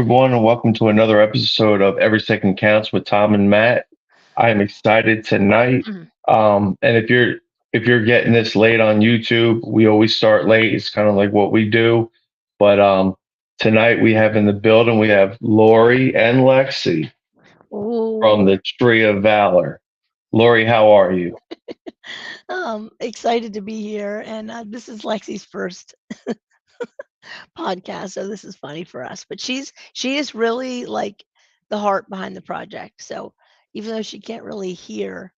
everyone, and welcome to another episode of Every Second Counts with Tom and Matt. I am excited tonight. Mhm. And if you're getting this late on YouTube, we always start late. It's kind of like what we do. But tonight we have in the building we have Lori and Lexi from Ooh, the Tree of Valor. Lori, how are you? excited to be here, and this is Lexi's first podcast, so this is funny for us. But she is really like the heart behind the project. So even though she can't really hear,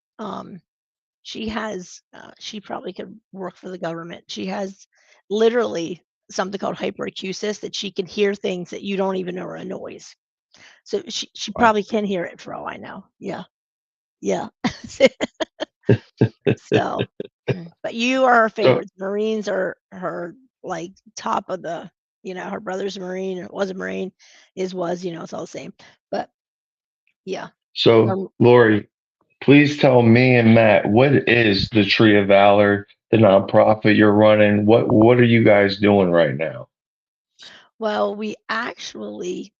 she probably could work for the government. She has literally something called hyperacusis that she can hear things that you don't even know are a noise. So she Wow. probably can hear it for all I know. Yeah, yeah. So, but you are her So, favorites. Marines are her like top of the, her brother's a Marine or was a Marine, it's all the same. But yeah. so, Um, Lori, please tell me and Matt, what is the Tree of Valor, the nonprofit you're running? What are you guys doing right now? well, we actually,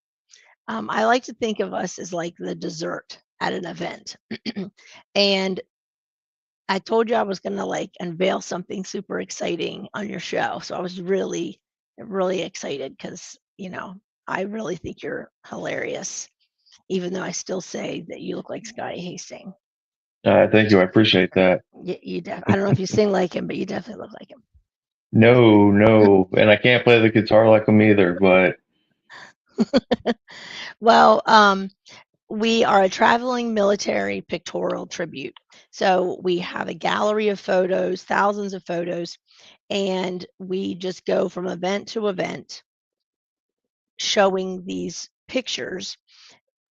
I like to think of us as like the dessert at an event. And I told you I was gonna like unveil something super exciting on your show. So I was really, really excited because, I really think you're hilarious, even though I still say that you look like Scotty Hastings. Thank you. I appreciate that. I don't know if you sing like him, but you definitely look like No, no, and I can't play the guitar like them either. But him. Well, we are a traveling military pictorial tribute. So we have a gallery of photos, thousands of photos, and we just go from event to event showing these pictures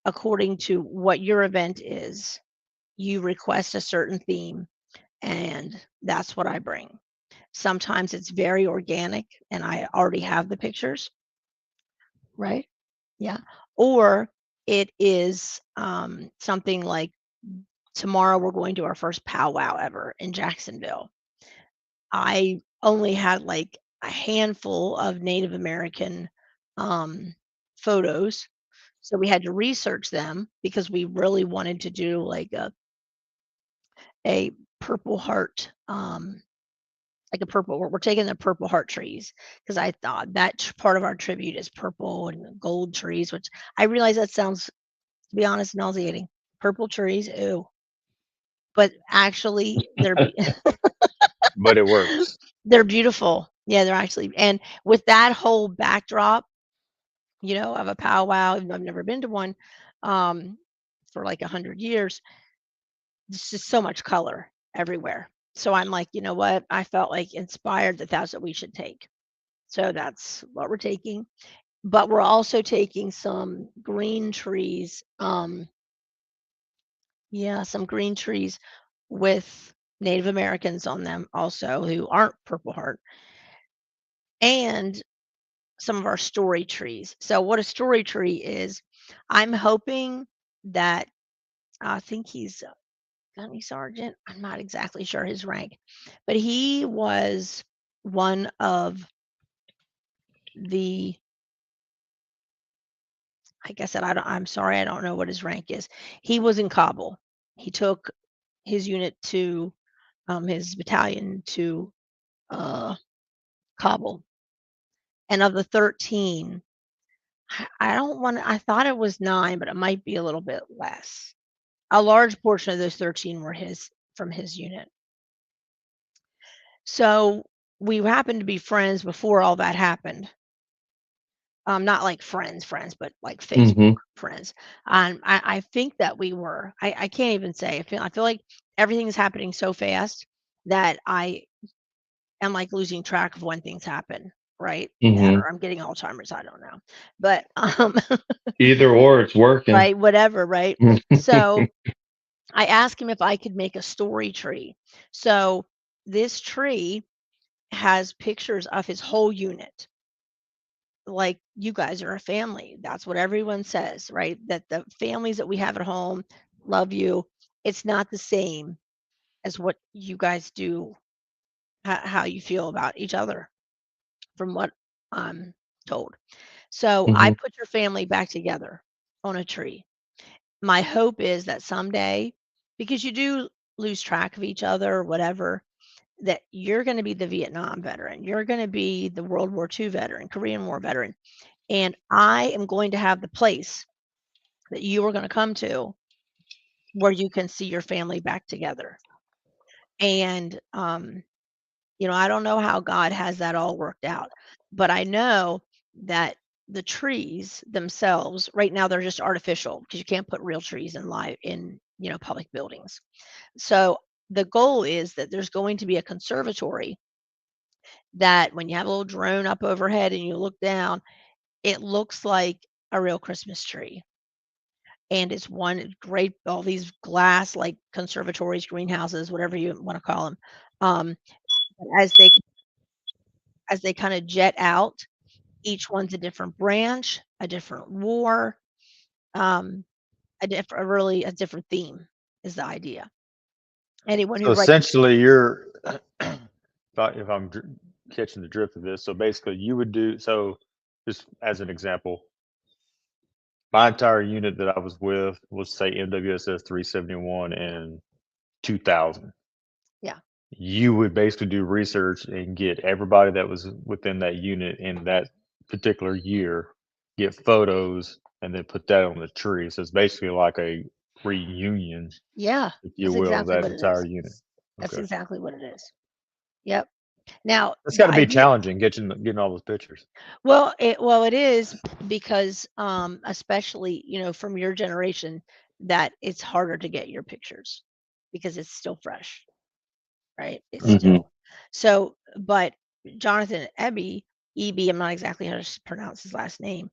according to what your event is. You request a certain theme, and that's what I bring. Sometimes it's very organic, and I already have the pictures, right? Yeah. Or it is something like tomorrow we're going to our first powwow ever in Jacksonville. I only had like a handful of Native American um, photos. So we had to research them because we really wanted to do like a purple heart, like a purple. We're taking the purple heart trees because I thought that part of our tribute is purple and gold trees, which I realize that sounds, to be honest, nauseating. Purple trees, ew. But actually, But it works. they're beautiful. Yeah, they're actually, and with that whole backdrop, of a powwow, even though I've never been to one, um, for like 100 years, there's just so much color everywhere. So I'm like, you know what? I felt like inspired that that's what we should take. So that's what we're taking. But we're also taking some green trees. Yeah, some green trees with Native Americans on them also who aren't Purple Heart, and some of our story trees. So what a story tree is, I'm hoping that I think he's a gunny sergeant. I'm not exactly sure his rank, but he was one of the, like I said, I'm sorry, I don't know what his rank is. He was in Kabul. He took his unit to his battalion to uh, Kabul, and of the 13, I don't want. I thought it was 9, but it might be a little bit less. A large portion of those 13 were his from his unit. So we happened to be friends before all that happened. Not like friends, but like Facebook hmm friends. And I think that we were. I can't even say. I feel like everything is happening so fast that I am like losing track of when things happen. Right? Yeah, hmm or I'm getting Alzheimer's. I don't know, but Either or, it's working. right, whatever. Right. So I asked him if I could make a story tree. So this tree has pictures of his whole unit. Like, you guys are a family. That's what everyone says, right? That the families that we have at home love you. It's not the same as what you guys do, how you feel about each other, from what I'm told. So I Mhm. put your family back together on a tree. My hope is that someday, because you do lose track of each other or whatever, that you're going to be the Vietnam veteran, you're going to be the World War II veteran, Korean War veteran, and I am going to have the place that you are going to come to where you can see your family back together. And I don't know how God has that all worked out, but I know that the trees themselves right now they're just artificial because you can't put real trees in public buildings. So the goal is that there's going to be a conservatory that when you have a little drone up overhead and you look down, it looks like a real Christmas tree. And it's one great all these glass like conservatories, greenhouses, whatever you want to call them. Um, as they kind of jet out, each one's a different branch, a different war, um, a different theme is the idea. Anyone who So writes, essentially, you're, if I'm catching the drift of this, so basically you would do, so just as an example, my entire unit that I was with was say MWSS 371 and 2000. yeah, You would basically do research and get everybody that was within that unit in that particular year, get photos, and then put that on the tree. So it's basically like a reunion, yeah, if you that's will, of exactly that what it entire is. unit. That's Okay. exactly what it is. Yep. Now That's got the to be idea, challenging getting all those pictures. well, it is because especially from your generation that it's harder to get your pictures because it's still fresh, right? It's Mhm. still so. But Jonathan Eby, I'm not exactly how to pronounce his last name.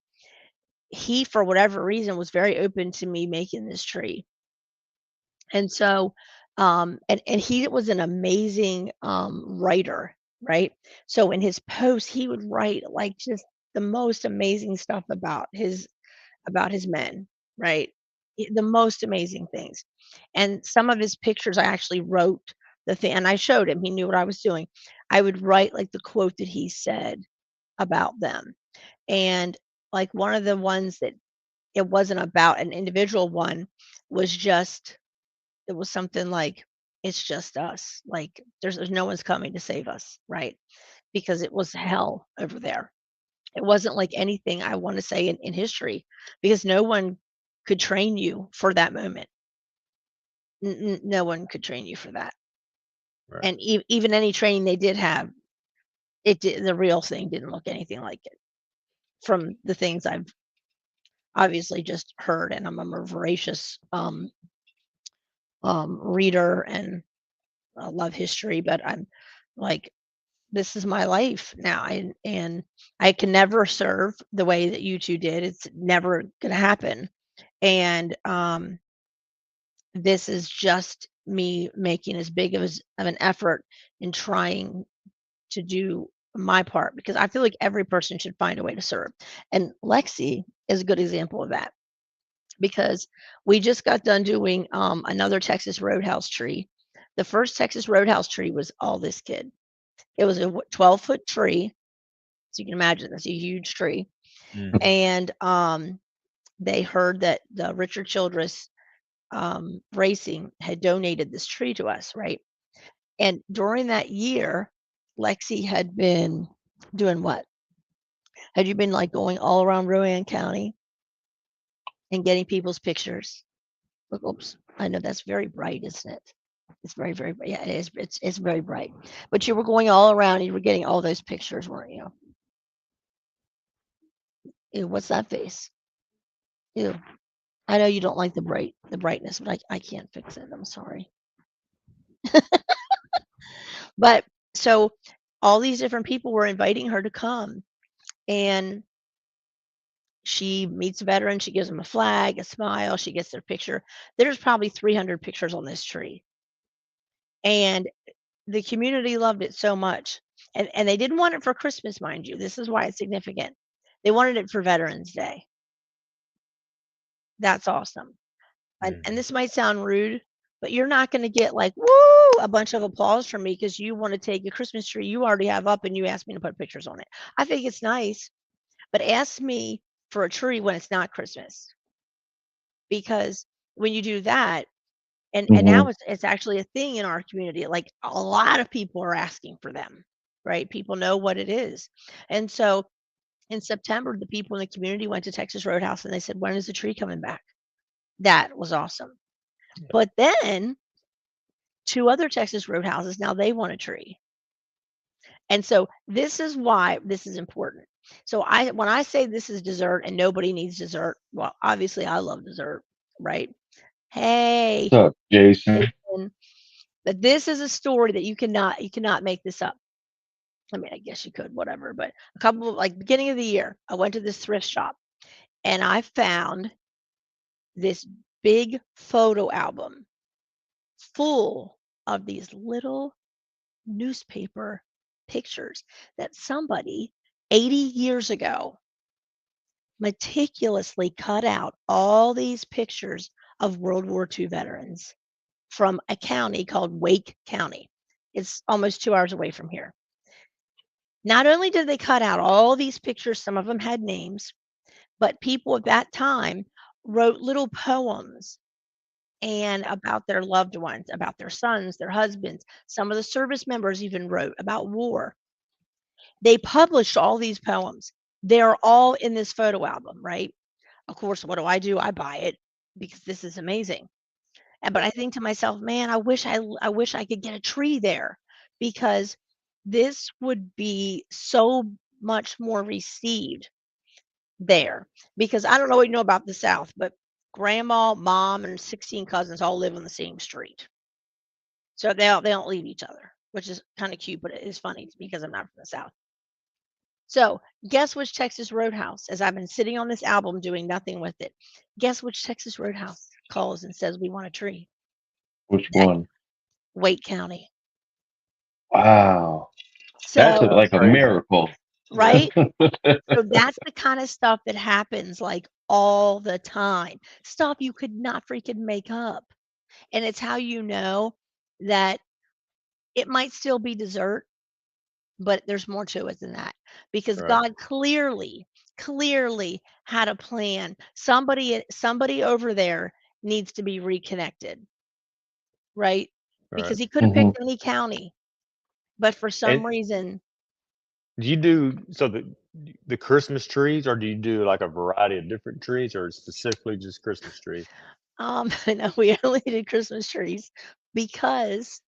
He, for whatever reason, was very open to me making this tree. And so, and he was an amazing writer, right? So in his posts, he would write like just the most amazing stuff about his men, right? The most amazing things. And some of his pictures, I actually wrote the thing, and I showed him. He knew what I was doing. I would write like the quote that he said about them, and like one of the ones that it wasn't about an individual one was just it was something like, "It's just us, like, there's no one's coming to save us," right? Because it was hell over there. It wasn't like anything I wanna say in history, because no one could train you for that moment. N no one could train you for that. Right. And even any training they did have, the real thing didn't look anything like it from the things I've obviously just heard, and I'm a more voracious, reader and I love history, but I'm like, this is my life now, and I can never serve the way that you 2 did. It's never gonna happen, and, this is just me making as big of an effort in trying to do my part because I feel like every person should find a way to serve, and Lexi is a good example of that because we just got done doing, another Texas Roadhouse tree. The first Texas Roadhouse tree was all this kid. It was a 12-foot tree, so you can imagine that's a huge tree. Mhm. And they heard that the Richard Childress Racing had donated this tree to us, right? And during that year, Lexi had been doing what? Had you been like going all around Rowan County and getting people's pictures? Look, oops, I know that's very bright, isn't it? It's very, very bright. Yeah, it is. It's very bright. But you were going all around. And you were getting all those pictures, weren't you? Ew, what's that face? Ew. I know you don't like the brightness, but I can't fix it. I'm sorry. But so all these different people were inviting her to come, and she meets a veteran. She gives them a flag, a smile. She gets their picture. There's probably 300 pictures on this tree, and the community loved it so much. And they didn't want it for Christmas, mind you. This is why it's significant. They wanted it for Veterans Day. That's awesome. And Mhm. this might sound rude, but you're not going to get like, woo, a bunch of applause from me because you want to take a Christmas tree you already have up and you asked me to put pictures on it. I think it's nice. But ask me for a tree when it's not Christmas, because when you do that, and Hmm. now it's actually a thing in our community. Like a lot of people are asking for them, right? People know what it is, and so in September, the people in the community went to Texas Roadhouse and they said, "When is the tree coming back?" That was awesome. But then two other Texas Roadhouses, now they want a tree. And so this is why this is important. So when I say this is dessert and nobody needs dessert, well, obviously I love dessert, right? Hey, What's up, Jason? Jason, but this is a story that you cannot make this up. I mean, I guess you could, whatever. But a couple of like beginning of the year, I went to this thrift shop and I found this big photo album full of these little newspaper pictures that somebody 80 years ago meticulously cut out all these pictures of World War II veterans from a county called Wake County. It's almost 2 hours away from here. Not only did they cut out all these pictures, some of them had names, but people at that time wrote little poems and about their loved ones, about their sons, their husbands. Some of the service members even wrote about war. They published all these poems. They're all in this photo album, right? Of course, what do? I buy it because this is amazing. But I think to myself, man, I wish I could get a tree there, because this would be so much more received there. Because I don't know what you know about the South, but grandma, mom, and 16 cousins all live on the same street. So they don't leave each other, which is kind of cute, but it is funny because I'm not from the South. So guess which Texas Roadhouse, as I've been sitting on this album doing nothing with it, guess which Texas Roadhouse calls and says we want a tree? Which one? Wake County. Wow, that's So, like a Crazy. miracle. Yeah. right? So that's the kind of stuff that happens like all the time. Stuff you could not freaking make up. And it's how you know that it might still be dessert, but there's more to it than that, because Right. God clearly had a plan. Somebody over there needs to be reconnected, right? Right. Because he could have Hmm. picked any county, but for some And reason, do you do so the Christmas trees, or do you do like a variety of different trees, or specifically just Christmas trees? no, we only did Christmas trees because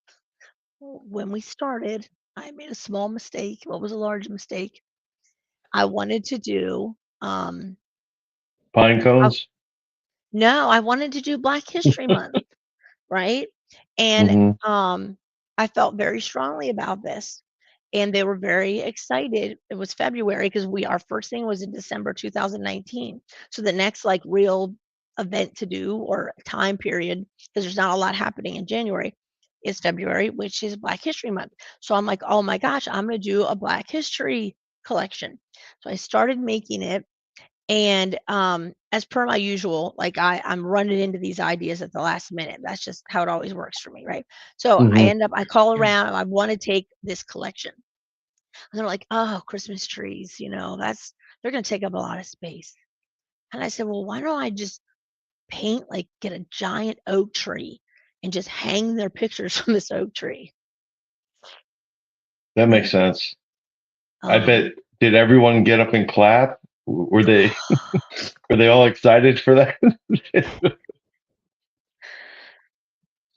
when we started, I made a small mistake. What was a large mistake? I wanted to do Pine I, cones. no, I wanted to do Black History Month, right? And Hmm. um I felt very strongly about this. And they were very excited. It was February because our first thing was in December 2019. So the next like real event to do or time period, because there's not a lot happening in January, is February, which is Black History Month. So I'm like, oh my gosh, I'm going to do a Black History collection. So I started making it. And as per my usual, like I'm running into these ideas at the last minute. That's just how it always works for me, right? So Hmm. I call around and I want to take this collection. And they're like, "Oh, Christmas trees, they're gonna take up a lot of space." And I said, "Well, why don't I just get a giant oak tree and just hang their pictures from this oak tree?" That And makes sense. I um, bet. Did everyone get up and clap? Were they were they all excited for that?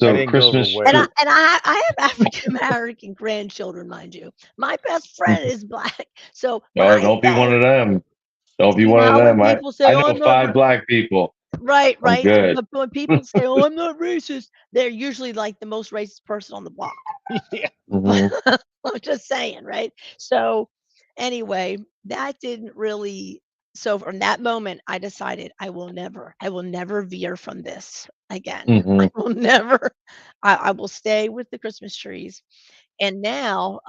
That So didn't go over Christmas and I well. tree. and I have African American grandchildren, mind you. My best friend is black. So when Oh, I don't be one say, of them. Don't be see one of now when them. I people say, I "Oh, know I'm not," five black people. right, I'm right. So good. when people say, "Oh, I'm not racist," they're usually like the most racist person on the block. Yeah. But Hmm. I'm just saying, right? So anyway, that didn't really. So from that moment, I decided I will never veer from this again. I Hmm. will never, I will stay with the Christmas trees. And now,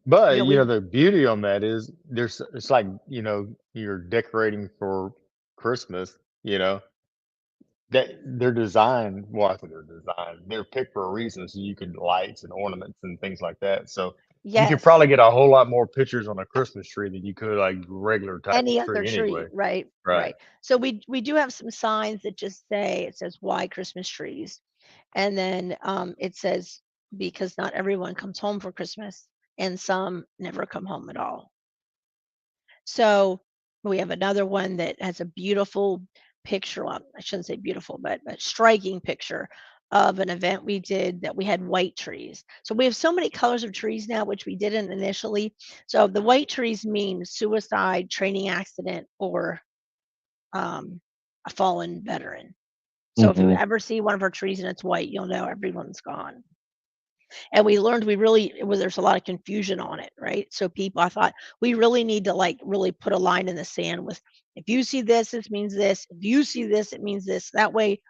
But we, the beauty on that is it's like, you're decorating for Christmas, that they're designed, well, I think they're designed, they're picked for a reason, so you can lights and ornaments and things like that. So You could Yes. probably get a whole lot more pictures on a Christmas tree than you could like regular type Any other tree anyway. tree, right? Right. Right. So we do have some signs that just say it says why Christmas trees, and then it says because not everyone comes home for Christmas, and some never come home at all. So we have another one that has a beautiful picture. Well, I shouldn't say beautiful, but a striking picture of an event we did that we had white trees. So we have so many colors of trees now, which we didn't initially. So the white trees mean suicide, training accident, or a fallen veteran. So if you Hmm. ever see one of our trees and it's white, you'll know everyone's gone. And we learned we really it was there's a lot of confusion on it, right? So people I thought we really need to like really put a line in the sand with if you see this, this means this. If you see this, it means this. That way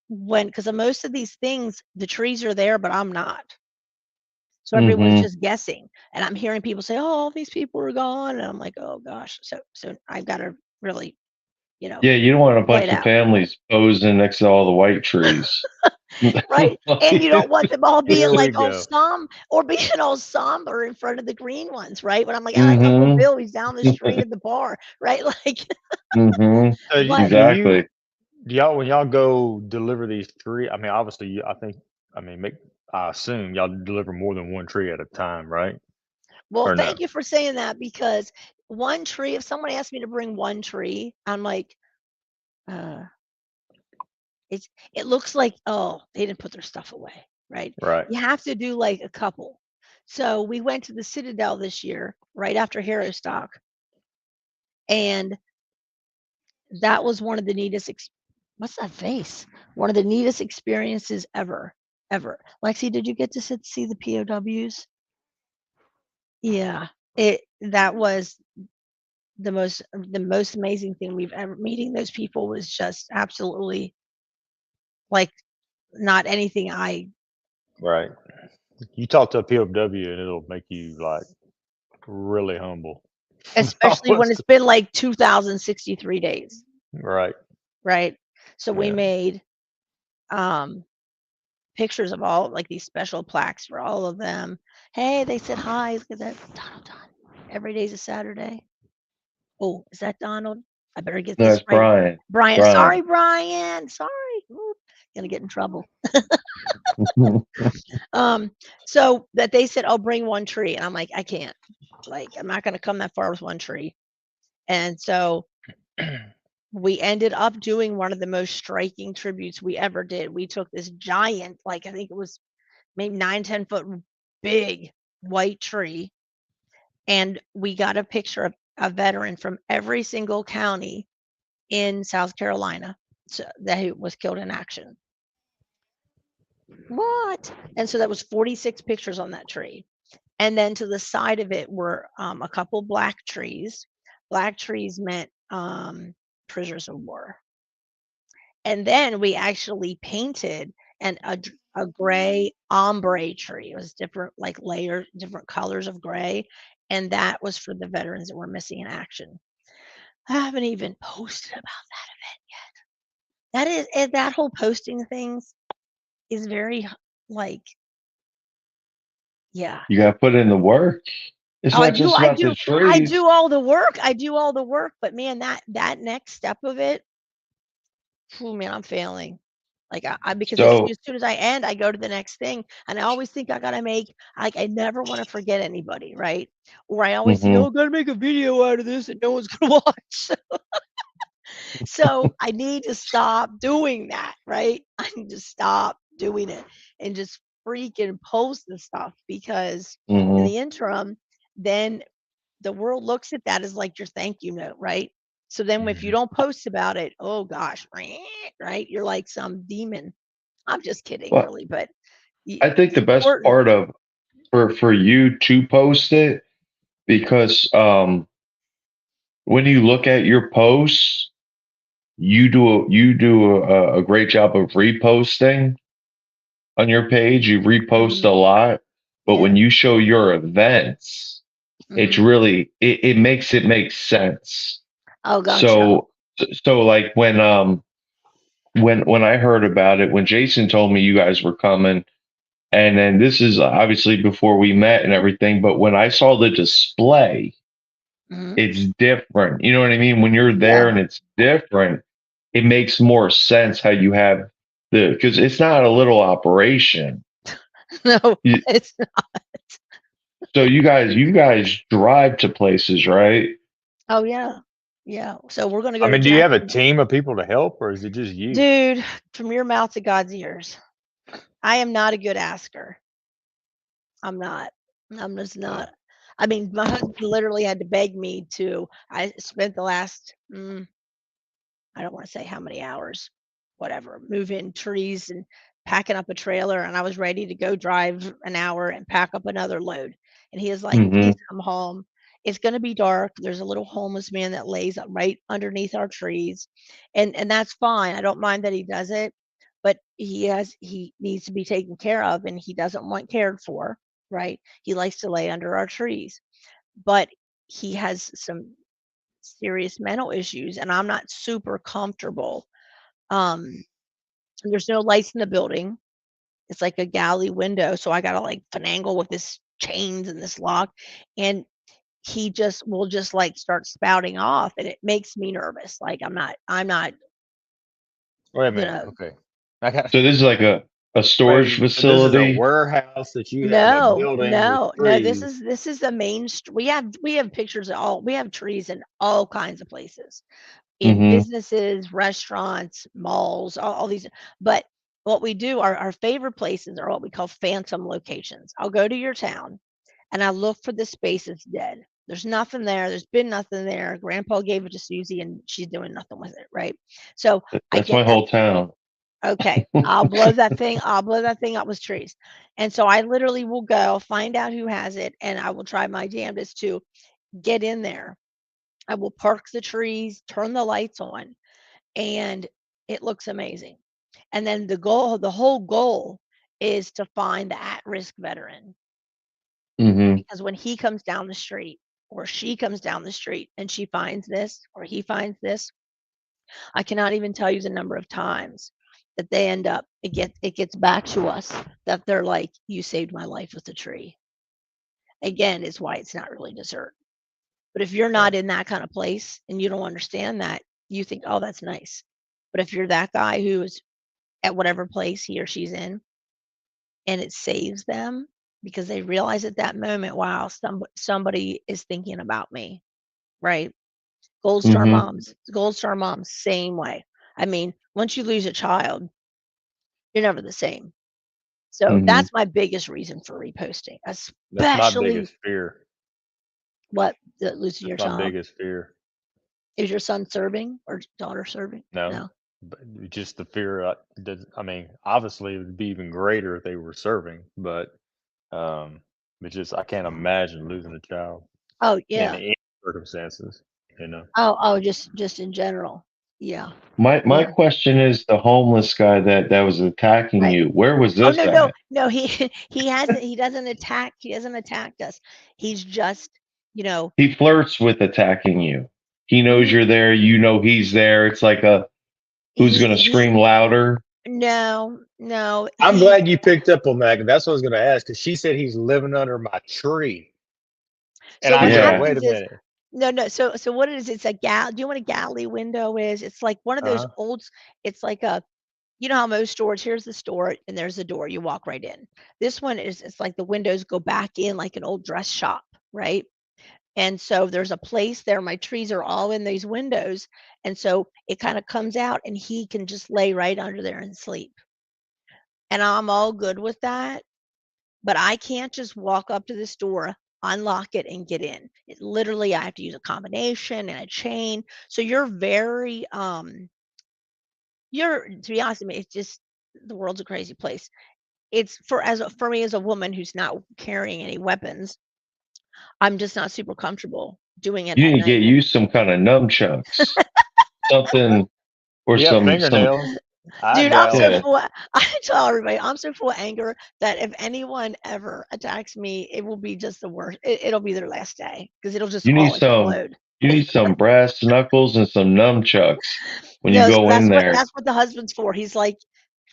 when because most of these things, the trees are there, but I'm not. So everyone's Hmm. just guessing. And I'm hearing people say, oh, all these people are gone. And I'm like, oh gosh. So I've got to really, you know, Yeah, you don't want a play it bunch of out. families posing next to all the white trees. Right, and you don't want them all being, Here we like, all go. or being all somber in front of the green ones, right? When I'm like, "I like Uncle Hmm. Bill, he's down the street at the bar," right? Like, Hmm. So but do you Exactly. do y'all when y'all go deliver these three? I mean, obviously, I think I mean make I assume y'all deliver more than one tree at a time, right? well, Or no? thank you for saying that because one tree if someone asked me to bring one tree, I'm like, uh, it's it looks like, "Oh, they didn't put their stuff away," right? Right. You have to do, like, a couple. So, we went to the Citadel this year, right after Stock, and that was one of the neatest what's that face? One of the neatest experiences ever, ever. Lexi, did you get to see the POWs? Yeah. It that was the most amazing thing we've ever meeting those people was just absolutely like not anything I Right. You talk to a POW and it'll make you like really humble. especially when it's been like 2063 days, Right. right? So we Yeah. made um pictures of all like these special plaques for all of them. Hey, they said hi. Look at that. Donald. Every day's a Saturday. Oh, is that Donald? I better get No, this it's right. Brian. Brian. Brian. Sorry, Brian. Sorry. Ooh, gonna get in trouble. Um, so that they said, "Oh, bring one tree," and I'm like, I can't. Like, I'm not gonna come that far with one tree. And so we ended up doing one of the most striking tributes we ever did. We took this giant, like I think it was maybe 9, 10 foot big white tree, and we got a picture of a veteran from every single county in South Carolina that was killed in action. What? And so that was 46 pictures on that tree. And then to the side of it were a couple black trees. Black trees meant prisoners of war. And then we actually painted a gray ombre tree. It was different, like layer, different colors of gray, and that was for the veterans that were missing in action. I haven't even posted about that event yet. That is, and that whole posting things is very like, yeah. You got to put in the work. It's Oh, I not do, just I about the do, I trees. do all the work. I do all the work, but man, that next step of it, oh man, I'm failing. Like because So, as soon as I end, I go to the next thing, and I always think I gotta make like I never want to forget anybody, right? Or I always think, hmm oh, I gotta make a video out of this that no one's gonna watch. So I need to stop doing that, right? I need to stop doing it and just freaking post the stuff because in hmm the interim, then the world looks at that as like your thank you note, right? So then if you Mhm. don't post about it, oh gosh, right? You're like some demon. I'm just kidding, well, really, but I think it's the best important. part of for you to post it because when you look at your posts, you do a great job of reposting on your page. You repost Mhm. a lot, but Yeah. when you show your events, it's Mhm. really it makes it make sense. Oh, gotcha. So like when I heard about it, when Jason told me you guys were coming, And then this is obviously before we met and everything, but when I saw the display, Mhm. it's different. You know what I mean? When you're there Yeah. and it's different, it makes more sense how you have because it's not a little operation. No, You, it's so you guys drive to places, right? oh, yeah. Yeah. So we're gonna I go to mean, do you have a Jacksonville. team of people to help, or is it just you? Dude, from your mouth to God's ears. I am not a good asker. I'm not. I'm just not. I mean, my husband literally had to beg me to. I spent the last, I don't want to say how many hours, whatever, moving trees and packing up a trailer. And I was ready to go drive an hour and pack up another load. And he is like, Hmm. please come home. It's going to be dark. There's a little homeless man that lays right underneath our trees. And that's fine. I don't mind that he does it, but he needs to be taken care of and he doesn't want cared for, right? He likes to lay under our trees. But he has some serious mental issues and I'm not super comfortable. Um, there's no lights in the building. It's like a galley window, so I gotta like finagle with this chains and this lock. And he just will just like start spouting off and it makes me nervous. Like I'm not Wait a minute. gonna Okay, I got. So this is like a storage Wait, so this is a facility. warehouse that you have a no, building with no, no. trees. This is the main we have pictures of all we have trees in all kinds of places. In Hmm. businesses, restaurants, malls, all these. But what we do, our favorite places are what we call phantom locations. I'll go to your town and I look for the space that's dead. There's nothing there. There's been nothing there. Grandpa gave it to Susie and she's doing nothing with it, right? So I That's get my that. whole town. Okay, I'll blow that thing. I'll blow that thing up with trees. And so I literally will go find out who has it, and I will try my damnedest to get in there. I will park the trees, turn the lights on, and it looks amazing. And then the whole goal is to find the at-risk veteran Hmm. because when he comes down the street or she comes down the street and she finds this or he finds this, I cannot even tell you the number of times that they end up it gets back to us that they're like, you saved my life with the tree. Again, is why it's not really dessert. But if you're Right. not in that kind of place and you don't understand that, you think, oh, that's nice. But if you're that guy who is at whatever place he or she's in and it saves them because they realize at that moment, wow, somebody is thinking about me, right? Hmm. Gold Star moms, same way. I mean, once you lose a child, you're never the same. So Hmm. that's my biggest reason for reposting, That's my especially biggest fear. what the losing your That's my child. biggest fear. Is your son serving or daughter serving? No, No. but just the fear. I mean, obviously, it would be even greater if they were serving, um, but just I can't imagine losing a child Oh in yeah. any circumstances. You know. Oh, just in general. Yeah. My Yeah. question is the homeless guy that was attacking Right. you. Where was Oh this no, no, at? no. He he hasn't attacked us. He's just, you know, He flirts with attacking you. He knows mm, you're there. You know he's there. It's like a who's going to he scream louder. no, no. I'm glad you picked up on that. 'Cause that's what I was going to ask. Because she said he's living under my tree, and So I what said, Yeah. "Wait a happens is minute." no, no. So what it is? It's a gal. Do you know what a galley window is? It's like one of Uh those huh. old. It's like a. You know how most stores. Here's the store, and there's the door. You walk right in. This one is. It's like the windows go back in like an old dress shop, right? And so there's a place there. My trees are all in these windows, and so it kind of comes out, and he can just lay right under there and sleep. And I'm all good with that. But I can't just walk up to this door, unlock it, and get in. It literally, I have to use a combination and a chain. So you're to be honest with me, it's just the world's a crazy place. It's for me as a woman who's not carrying any weapons, I'm just not super comfortable doing it You at need to get night. you some kind of nunchucks, something, or Yeah, some. fingernails. I Dude, I'm so doubt. Yeah. full of, I tell everybody, I'm so full of anger that if anyone ever attacks me, it will be just the worst. It'll be their last day because it'll just You need all some. explode. You need some brass knuckles and some nunchucks when you No, so go in there. that's what the husband's for. He's like,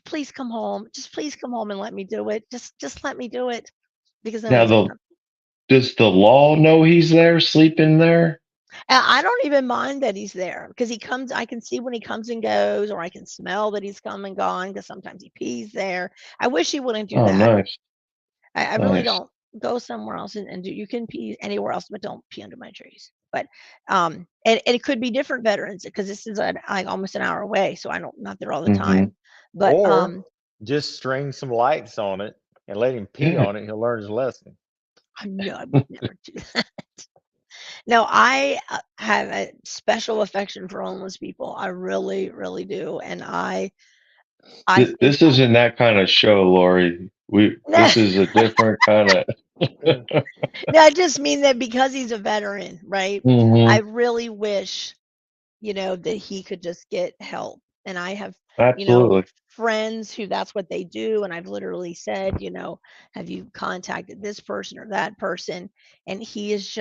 please come home. Just please come home and let me do it. Just let me do it because Now, nobody's gonna. does the law know he's there, sleeping there? I don't even mind that he's there because he comes. I can see when he comes and goes, or I can smell that he's come and gone because sometimes he pees there. I wish he wouldn't do Oh, that. nice, I really nice. don't. Go somewhere else and do. You can pee anywhere else, but don't pee under my trees. But and it could be different veterans because this is like almost an hour away, so I don't not there all the Hmm. time. But Or just string some lights on it and let him pee Yeah. on it. He'll learn his lesson. no, I would never do that. No, I have a special affection for homeless people. I really, really do, and I think This isn't that kind of show, Lori. This is a different kind of. no, I just mean that because he's a veteran, right? I Hmm. really wish, that he could just get help. And I have, Absolutely. friends who that's what they do. And I've literally said, have you contacted this person or that person? And he's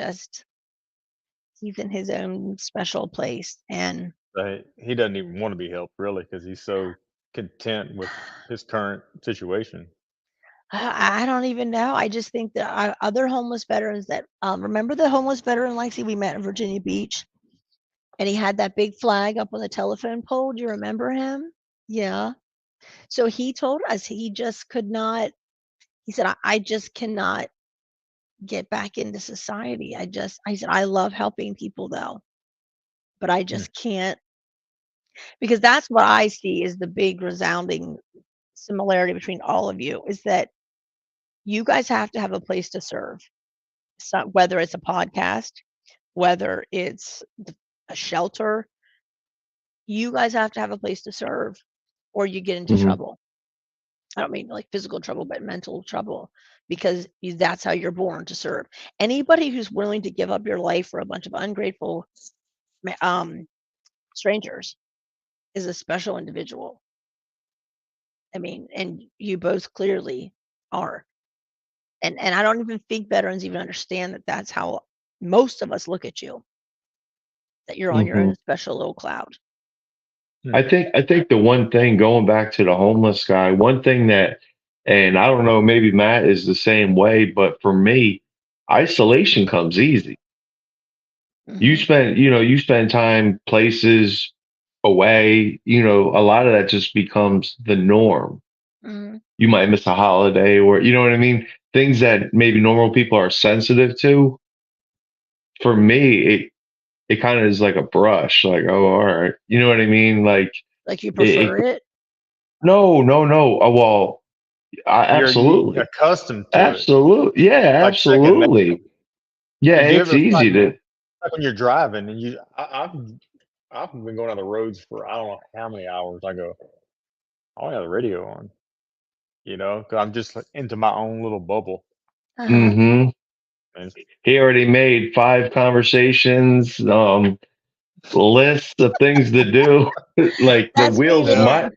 in his own special place. And But he doesn't even want to be helped, really, because he's so content with his current situation. I don't even know. I just think that other homeless veterans that, remember the homeless veteran, Lexi, we met in Virginia Beach? And he had that big flag up on the telephone pole. Do you remember him? Yeah. So he told us he just could not, he said, I just cannot get back into society. I said, I love helping people though, but I Mm. just can't because that's what I see is the big resounding similarity between all of you is that you guys have to have a place to serve. So whether it's a podcast, whether it's a shelter, you guys have to have a place to serve or you get into Hmm. trouble. I don't mean like physical trouble, but mental trouble because that's how you're born to serve. Anybody who's willing to give up your life for a bunch of ungrateful um, strangers is a special individual. I mean, and you both clearly are. And I don't even think veterans even understand that that's how most of us look at you, that you're on your Hmm. own special little cloud. I think the one thing going back to the homeless guy, one thing that, and I don't know, maybe Matt is the same way, but for me, isolation comes easy. Hmm. You spend time places away, a lot of that just becomes the norm. Hmm. You might miss a holiday or, you know what I mean? Things that maybe normal people are sensitive to. For me, it kind of is like a brush, like, oh, all right. You know what I mean? Like, Like you it prefer it? no, no, no. Well, You absolutely. accustomed to it, Absolutely. Yeah, like second nature. absolutely. Yeah, Do you it's ever easy to. like when you're driving and I've been going on the roads for I don't know how many hours. I go, I only have the radio on, because I'm just like, into my own little bubble. Uh-huh. Hmm. And He already made 5 conversations, lists of things to do. Like That's me, man.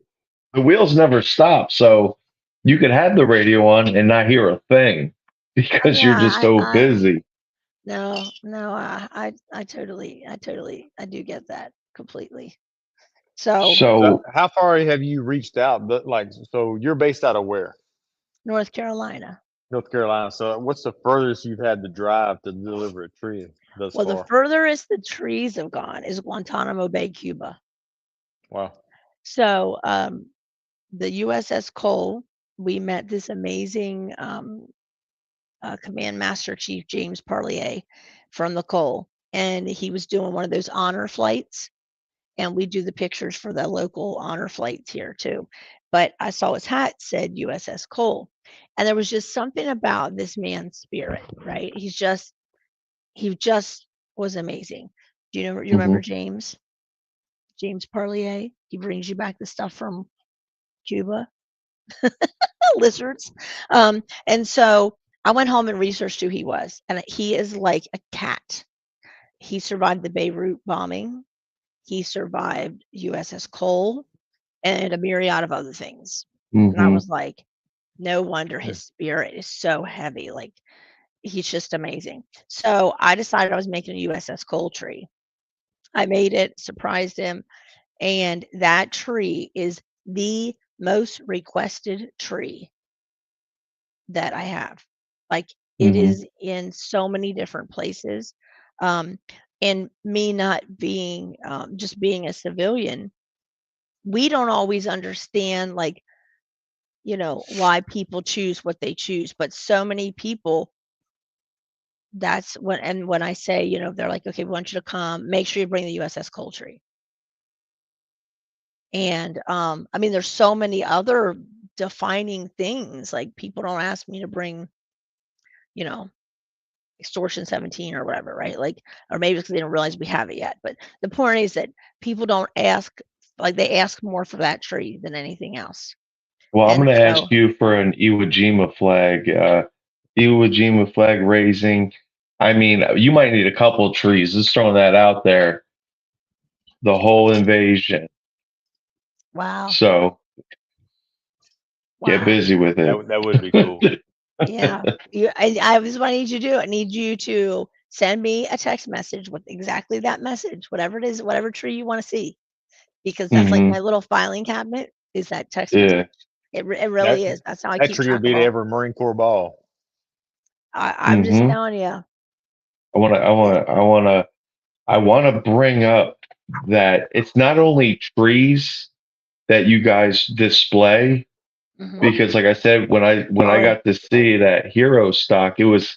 the wheels never stop. So you could have the radio on and not hear a thing because Yeah, you're just so busy. no, no, I do get that completely. So, so So how far have you reached out? Like, so you're based out of where? North Carolina. North Carolina. So what's the furthest you've had to drive to deliver a tree thus Well, the far? furthest the trees have gone is Guantanamo Bay, Cuba. Wow. So, the USS Cole, we met this amazing Command Master Chief James Parlier from the Cole, and he was doing one of those honor flights. And we do the pictures for the local honor flights here too. But I saw his hat said USS Cole, and there was just something about this man's spirit, right? He just was amazing. Do you know? You remember mhm, James? James Parlier. He brings you back the stuff from Cuba, lizards. And so I went home and researched who he was, and he is like a cat. He survived the Beirut bombing. He survived USS Cole and a myriad of other things. And I mhm, was like, no wonder Hmm. his spirit is so heavy. Like he's just amazing. So I decided I was making a USS Cole tree. I made it, surprised him, and that tree is the most requested tree that I have. Like, it Hmm. is in so many different places. Um, and me not being, just being a civilian, we don't always understand, like, why people choose what they choose. But so many people, that's when I say, they're like, okay, we want you to come, make sure you bring the USS Coltree. And I mean, there's so many other defining things. Like, people don't ask me to bring, you know, extortion 17 or whatever, right? Like, or maybe because they don't realize we have it yet. But the point is that people don't ask, like, they ask more for that tree than anything else. Well, I'm And going to ask so, you for an Iwo Jima flag. Iwo Jima flag raising. I mean, you might need a couple of trees. Just throwing that out there. The whole invasion. wow, So get wow, busy with it. That would be cool. yeah. I this is what I need you to do. I need you to send me a text message with exactly that message, whatever it is, whatever tree you want to see, because that's like Hmm. my little filing cabinet is that text message. Yeah. It That really is. That's how I that keep tree will track be of at all. every Marine Corps ball. I'm just Hmm. telling you. I want to bring up that it's not only trees that you guys display, Hmm. because like I said, when I Oh, got to see that hero stock, it was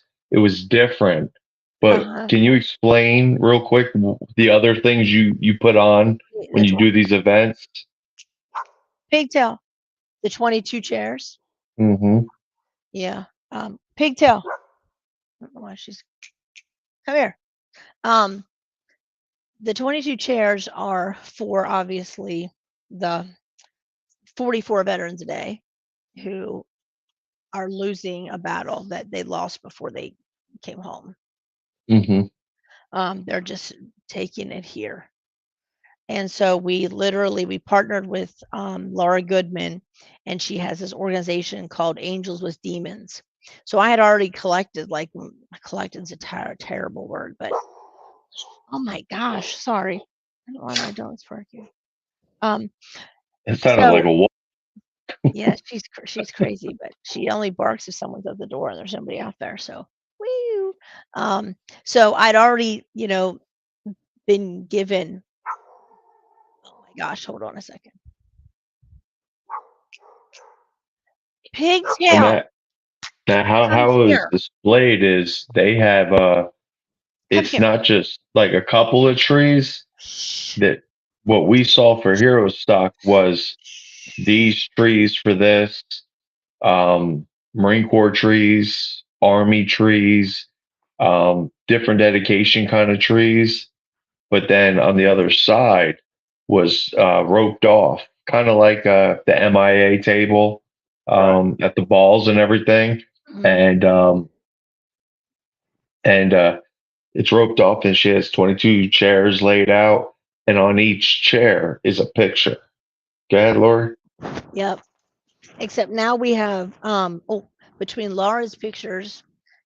different. But uh-huh. can you explain real quick the other things you put on when The you do these events? pigtail, the 22 chairs. Hmm. Yeah. Pigtail. I don't know why she's come here. Um, the 22 chairs are for obviously the 44 veterans a day who are losing a battle that they lost before they came home. Hmm. They're just taking it here. And so we partnered with Laura Goodman, and she has this organization called Angels with Demons. So I had already collected, like, collected is a terrible word, but oh my gosh, sorry. I don't know why my dog's barking. Um, It sounded like so a wolf. yeah, she's crazy, but she only barks if someone's at the door and there's somebody out there. So, woo. Um, so I'd already, been given. Oh my gosh, hold on a second. And Pigtail, that come how it was here, displayed is they have come it's here. not just like a couple of trees. Shh, That what we saw for hero stock was these trees for this, Marine Corps trees, Army trees, different dedication kind of trees. But then on the other side was roped off, kind of like the MIA table Right. at the balls and everything. Mhm. And it's roped off, and she has 22 chairs laid out, and on each chair is a picture. Go ahead, Lori. Yep. Except now we have between Laura's pictures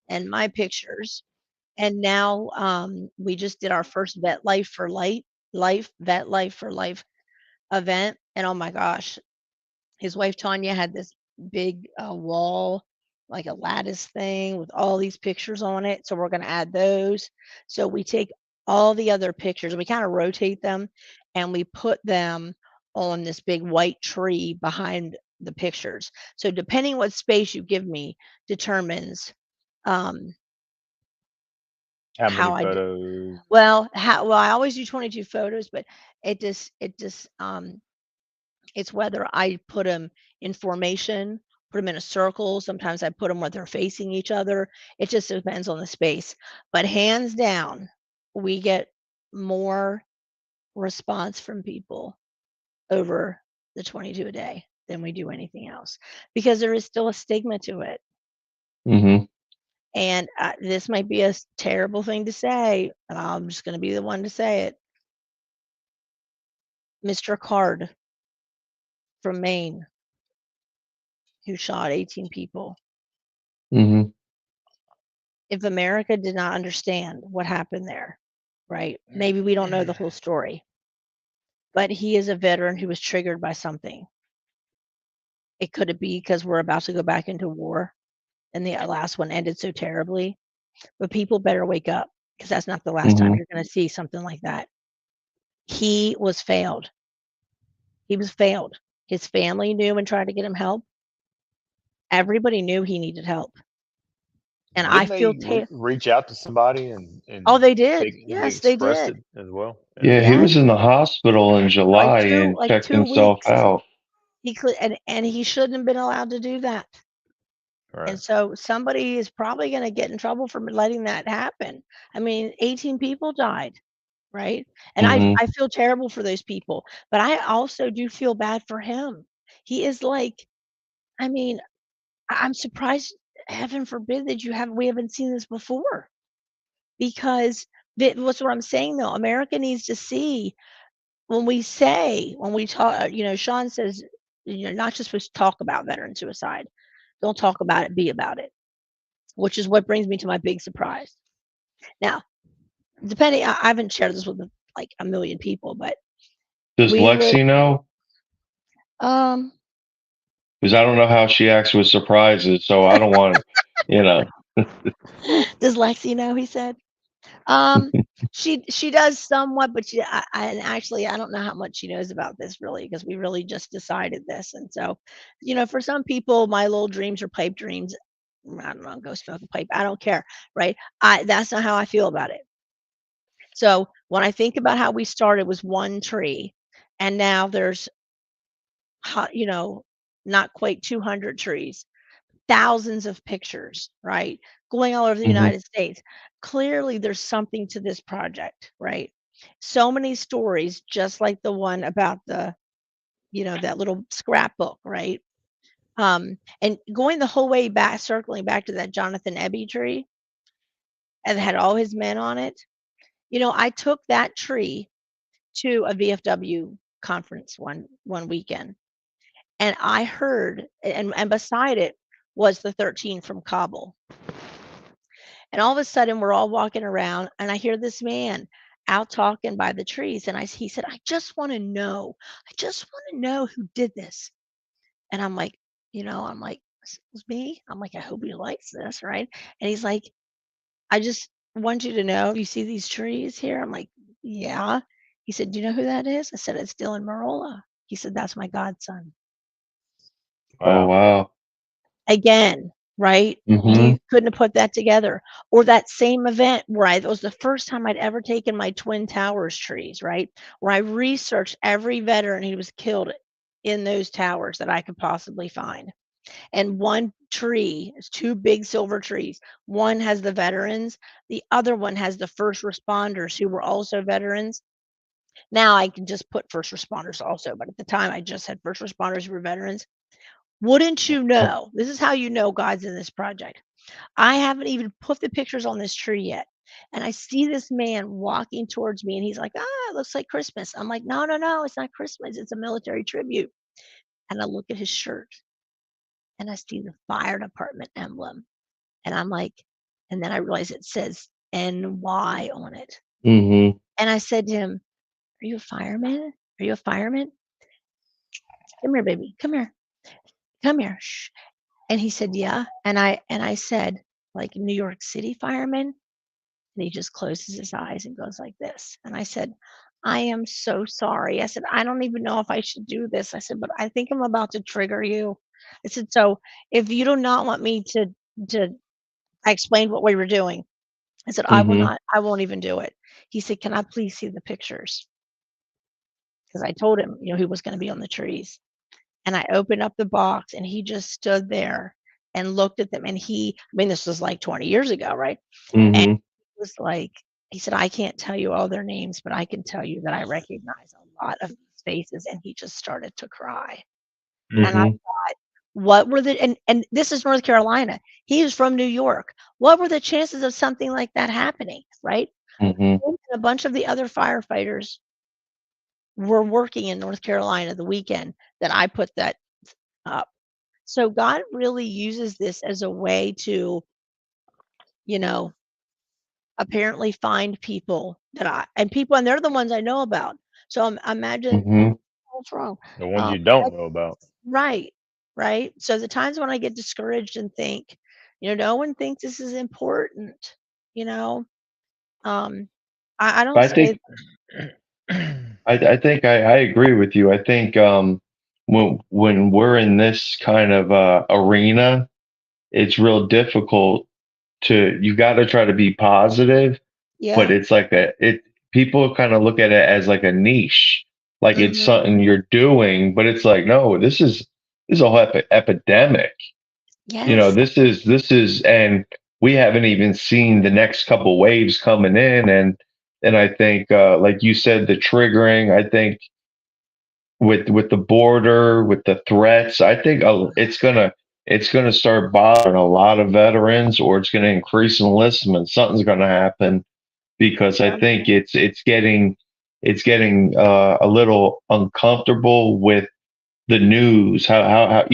and my pictures, and now we just did our first vet life for life event, and oh my gosh, his wife Tanya had this big wall, like a lattice thing with all these pictures on it. So we're going to add those. So we take all the other pictures and we kind of rotate them, and we put them on this big white tree behind the pictures. So depending what space you give me determines um, How many how I do. photos? Well, I always do 22 photos, but it just it's whether I put them in formation, put them in a circle. Sometimes I put them where they're facing each other. It just depends on the space. But hands down, we get more response from people over the 22 a day than we do anything else, because there is still a stigma to it. Hmm. And this might be a terrible thing to say, and I'm just going to be the one to say it. Mr. Card from Maine, who shot 18 people. Hmm. If America did not understand what happened there, right? Maybe we don't know the whole story, but he is a veteran who was triggered by something. It could it be because we're about to go back into war and the last one ended so terribly? But people better wake up because that's not the last time Hmm. you're going to see something like that. He was failed. He was failed. His family knew and tried to get him help. Everybody knew he needed help. And I Didn't feel they reach out to somebody and oh, they did. they Yes, they expressed did. it as well? Yeah. Yeah, he Yes, was in the hospital in July and like checked 2 himself weeks. out. He could and he shouldn't have been allowed to do that. Right. And so somebody is probably going to get in trouble for letting that happen. I mean, 18 people died, right? And Hmm. I feel terrible for those people, but I also do feel bad for him. He is like, I mean, I'm surprised, heaven forbid that we haven't seen this before because what's what I'm saying though. America needs to see when we talk, Sean says, you're not just supposed to talk about veteran suicide. Don't talk about it, be about it, which is what brings me to my big surprise. Now, I haven't shared this with like a million people, but Does we live, Lexi know? um, Because I don't know how she acts with surprises, so I don't want, you know. does Lexi know? He said, um, she does somewhat, but and actually, I don't know how much she knows about this really, because we really just decided this. And so, for some people, my little dreams are pipe dreams. I don't know, go smoke a pipe. I don't care, right? That's not how I feel about it. So when I think about how we started was one tree, and now there's not quite 200 trees, thousands of pictures, right? Going all over the Hmm. United States. Clearly, there's something to this project, right? So many stories, just like the one about that little scrapbook, right? And going the whole way back, circling back to that Jonathan Ebby tree, and had all his men on it. I took that tree to a VFW conference one weekend, and I heard, and beside it was the 13 from Kabul. And all of a sudden, we're all walking around, and I hear this man out talking by the trees, and he said, "I just want to know. I just want to know who did this." And I'm like, "It was me." I'm like, "I hope he likes this, right?" And he's like, "I just want you to know. You see these trees here?" I'm like, "Yeah." He said, "Do you know who that is?" I said, "It's Dylan Marola." He said, "That's my godson." Oh, Wow. wow. Again, right? Hmm. You couldn't have put that together. Or that same event where it was the first time I'd ever taken my Twin Towers trees, right? Where I researched every veteran who was killed in those towers that I could possibly find. And one tree is two big silver trees. One has the veterans, the other one has the first responders who were also veterans. Now I can just put first responders also, but at the time I just had first responders who were veterans. Wouldn't you know? This is how you know God's in this project. I haven't even put the pictures on this tree yet. And I see this man walking towards me and he's like, it looks like Christmas. I'm like, no, no, no, it's not Christmas. It's a military tribute. And I look at his shirt and I see the fire department emblem. And I'm like, and then I realize it says NY on it. Hmm. And I said to him, "Are you a fireman? Are you a fireman? Come here, baby. Come here. Come here." Shh. And he said, "Yeah." And I said, "Like New York City fireman?" And he just closes his eyes and goes like this. And I said, "I am so sorry." I said, "I don't even know if I should do this." I said, "But I think I'm about to trigger you." I said, "So if you do not want me to I explained what we were doing. I said, Hmm. I won't even do it." He said, "Can I please see the pictures?" Because I told him, who was going to be on the trees. And I opened up the box and he just stood there and looked at them. And this was like 20 years ago, right? And Hmm. he was like, he said, "I can't tell you all their names, but I can tell you that I recognize a lot of these faces." And he just started to cry. And I Hmm. thought, what were the, and this is North Carolina. He was from New York. What were the chances of something like that happening, right? Hmm. And a bunch of the other firefighters were working in North Carolina the weekend that I put that up. So God really uses this as a way to, you know, apparently find people and they're the ones I know about. So imagine Hmm. what's wrong. The ones Um, you don't know about. right, right? So the times when I get discouraged and think, no one thinks this is important, you know, I don't I say, think I think I agree with you. I think when we're in this kind of arena, it's real difficult to you got to try to be positive, but yeah, it's like it people kind of look at it as like a niche, like it's hmm, something you're doing, but it's like no, this is a whole epidemic. yes, This is, and we haven't even seen the next couple waves coming in, and I think like you said, the triggering. I think with the border, with the threats, I think it's gonna start bothering a lot of veterans, or it's gonna increase enlistment. Something's gonna happen because I yeah, think it's getting a little uncomfortable with the news. How how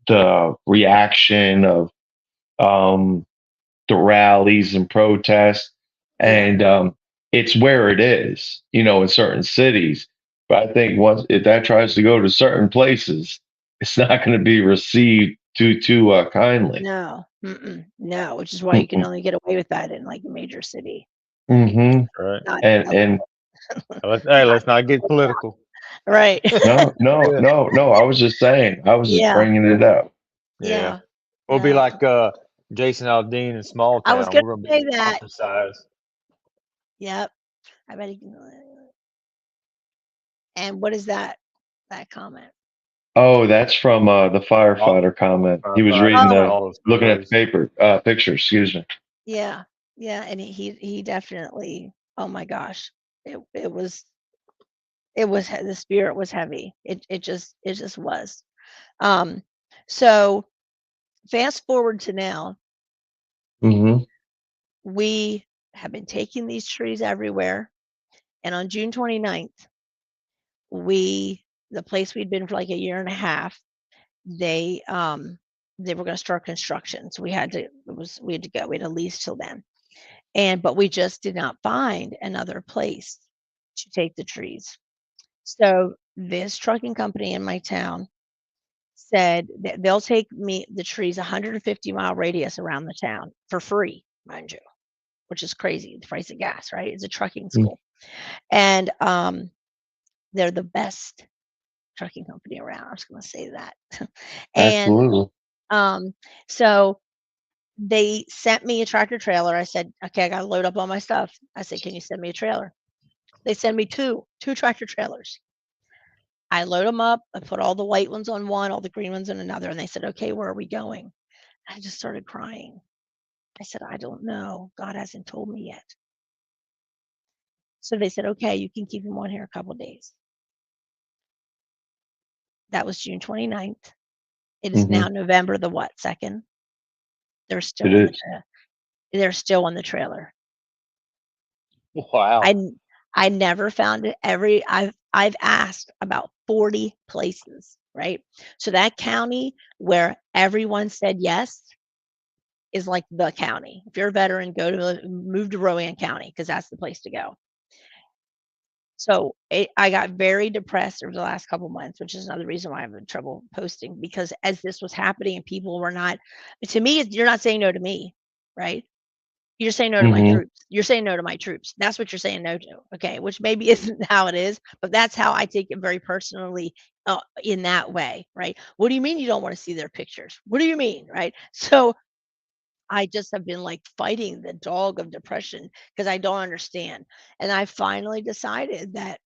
the reaction of um the rallies and protests, yeah, and it's where it is, in certain cities. But I think once if that tries to go to certain places, it's not going to be received too kindly. no, no, which is why you can Mm-mm. only get away with that in like a major city, Mm-hmm. Right. not And Hey, let's not get political. right. no, no, Yeah. no, no. I was just saying. I was just Yeah, bringing it up. Yeah. yeah, We'll be no. like Jason Aldean in Small I was Town. gonna We're gonna be say that. ostracized. Yep. I bet he can. And what is that comment? Oh, that's from the All firefighter comment. He was reading firefighters and Oh, the all those looking at the photos. paper picture. Excuse me. yeah, yeah, and he definitely. Oh my gosh, the spirit was heavy. It just was. Um, so fast forward to now, Mm-hmm. we have been taking these trees everywhere, and on June 29th, the place we'd been for like a year and a half, they they were going to start construction, so we had to go. We had a lease till then, but we just did not find another place to take the trees. So this trucking company in my town said that they'll take me the trees 150-mile radius around the town for free, mind you, which is crazy. The price of gas, right? It's a trucking school, and they're the best trucking company around. I'm just going to say that, and Absolutely. um, so they sent me a tractor trailer. I said, okay, I got to load up all my stuff. I said, can you send me a trailer? They send me two tractor trailers. I load them up. I put all the white ones on one, all the green ones on another. And they said, okay, where are we going? I just started crying. I said, I don't know. God hasn't told me yet. So they said, okay, you can keep them on here a couple days. That was June 29th. It is Mm-hmm. now November the what, 2nd? They're It still on the is. they're still on the trailer. Wow. I I never found it. I've asked about 40 places, right? So that county where everyone said yes is like the county. If you're a veteran, move to Rowan County because that's the place to go. So I got very depressed over the last couple months, which is another reason why I'm having trouble posting because as this was happening and people were not, to me, you're not saying no to me, right? You're saying no to my Mm-hmm. troops. You're saying no to my troops. That's what you're saying no to. Okay, which maybe isn't how it is, but that's how I take it very personally in that way, right? What do you mean you don't want to see their pictures? What do you mean, right? So I just have been like fighting the dog of depression because I don't understand. And I finally decided that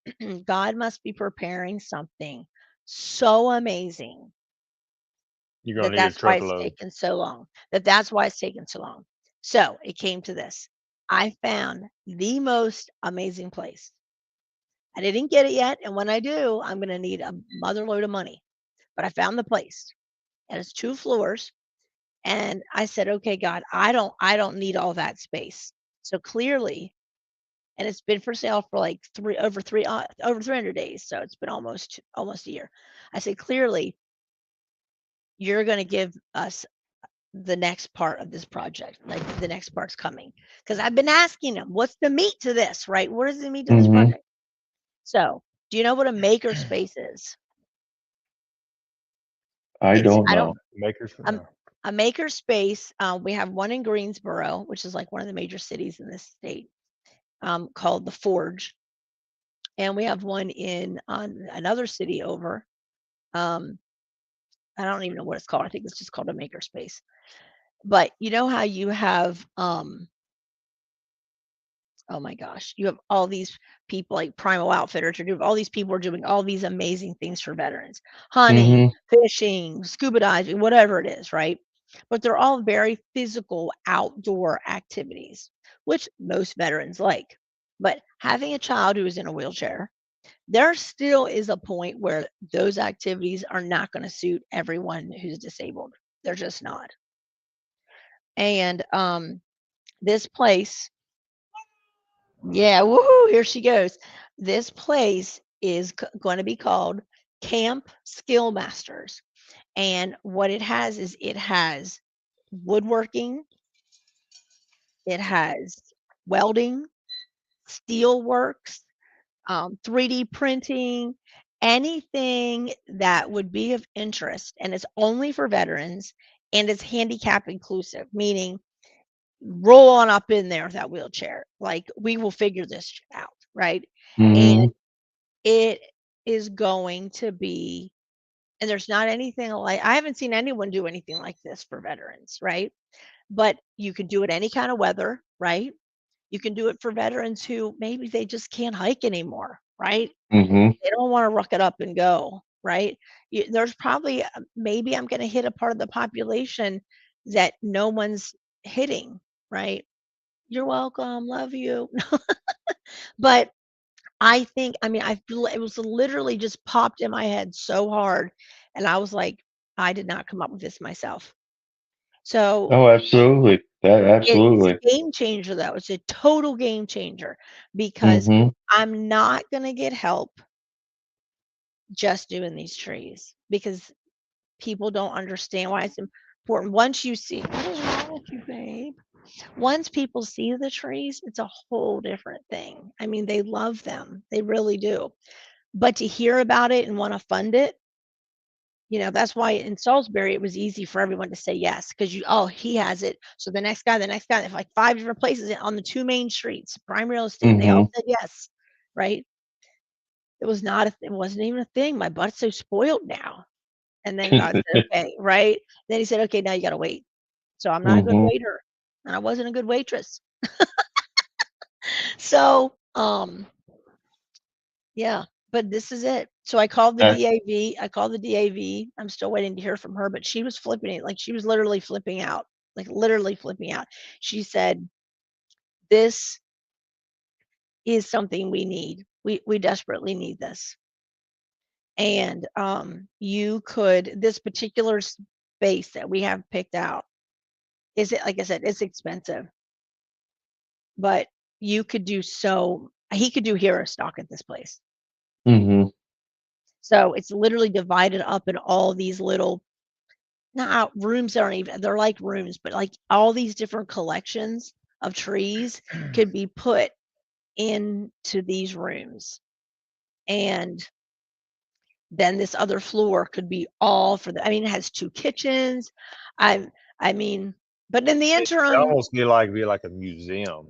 God must be preparing something so amazing You're that gonna need a that's why it's truckload. taken so long. That's why it's taken so long. So it came to this. I found the most amazing place. I didn't get it yet, and when I do, I'm going to need a mother load of money. But I found the place, and it's 2 floors. And I said, "Okay, God, I don't need all that space." So clearly, and it's been for sale for like over 300 days. So it's been almost a year. I said, "Clearly, you're going to give us the next part of this project. Like the next part's coming." Because I've been asking him, "What's the meat to this? Right? What is the meat to this Mm-hmm. project?" So, do you know what a maker space is? I It's don't I don't know. Makers. um a maker space. We have one in Greensboro, which is like one of the major cities in this state, called the Forge, and we have one in on another city over. Um, I don't even know what it's called. I think it's just called a maker space. But you know how you have oh my gosh, you have all these people like Primal Outfitters, or do all these people are doing all these amazing things for veterans, hunting, Mm-hmm. fishing, scuba diving, whatever it is, right? But they're all very physical outdoor activities, which most veterans like. But having a child who is in a wheelchair, there still is a point where those activities are not going to suit everyone who's disabled. They're just not. And this place, yeah, woohoo, here she goes. This place is going to be called Camp Skill Masters. And what it has is it has woodworking, it has welding, steel works, 3D printing, anything that would be of interest. And it's only for veterans and it's handicap inclusive, meaning roll on up in there with that wheelchair. Like, we will figure this shit out, right? And Mm-hmm. it is going to be, and there's not anything like, I haven't seen anyone do anything like this for veterans, right? But you can do it any kind of weather, right? You can do it for veterans who maybe they just can't hike anymore, right? Mm-hmm. They don't want to ruck it up and go, right? There's probably, maybe I'm going to hit a part of the population that no one's hitting, right? You're welcome, love you. But I think, I mean, it was literally just popped in my head so hard, and I was like, I did not come up with this myself. So Oh, absolutely. That it's a absolutely. game changer, though. It's a total game changer because Mm-hmm. I'm not gonna get help just doing these trees because people don't understand why it's important. Once you see, what is wrong with you, babe? Once people see the trees, it's a whole different thing. I mean, they love them. They really do. But to hear about it and want to fund it, that's why in Salisbury it was easy for everyone to say yes because oh, he has it. So the next guy, like 5 different places on the 2 main streets, prime real estate, and they all Mm-hmm. said yes, right? It wasn't even a thing. My butt's so spoiled now. And then God said, okay, right? Then he said, okay, now you got to wait. So I'm not a good Mm-hmm. waiter, and I wasn't a good waitress. So, yeah, but this is it. So I called the That, DAV. I called the DAV. I'm still waiting to hear from her, but she was flipping it. Like, she was literally flipping out, like literally flipping out. She said, "This is something we need. We desperately need this." And you could, this particular space that we have picked out, is it, like I said, it's expensive, but you could do so. He could do hero stock at this place. mm-hmm. So it's literally divided up in all these little, not rooms, that aren't even, they're like rooms, but like all these different collections of trees could be put into these rooms. And then this other floor could be all for the, I mean, it has 2 kitchens. I I mean, but in the It interim, almost be like a museum.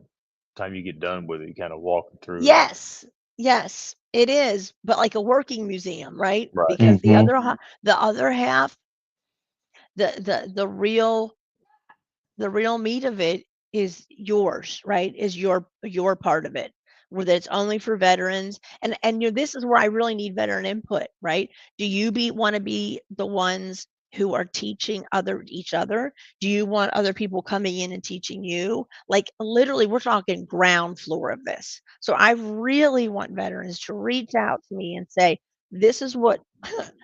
Time you get done with it, you kind of walk through it. yes, yes, it is, but like a working museum, right? Right. Because Mm-hmm. the other half, the real meat of it is yours, right? Is your part of it, where that's only for veterans. And this is where I really need veteran input, right? Do you want to be the ones who are teaching each other? Do you want other people coming in and teaching you? Like, literally, we're talking ground floor of this. So I really want veterans to reach out to me and say, this is what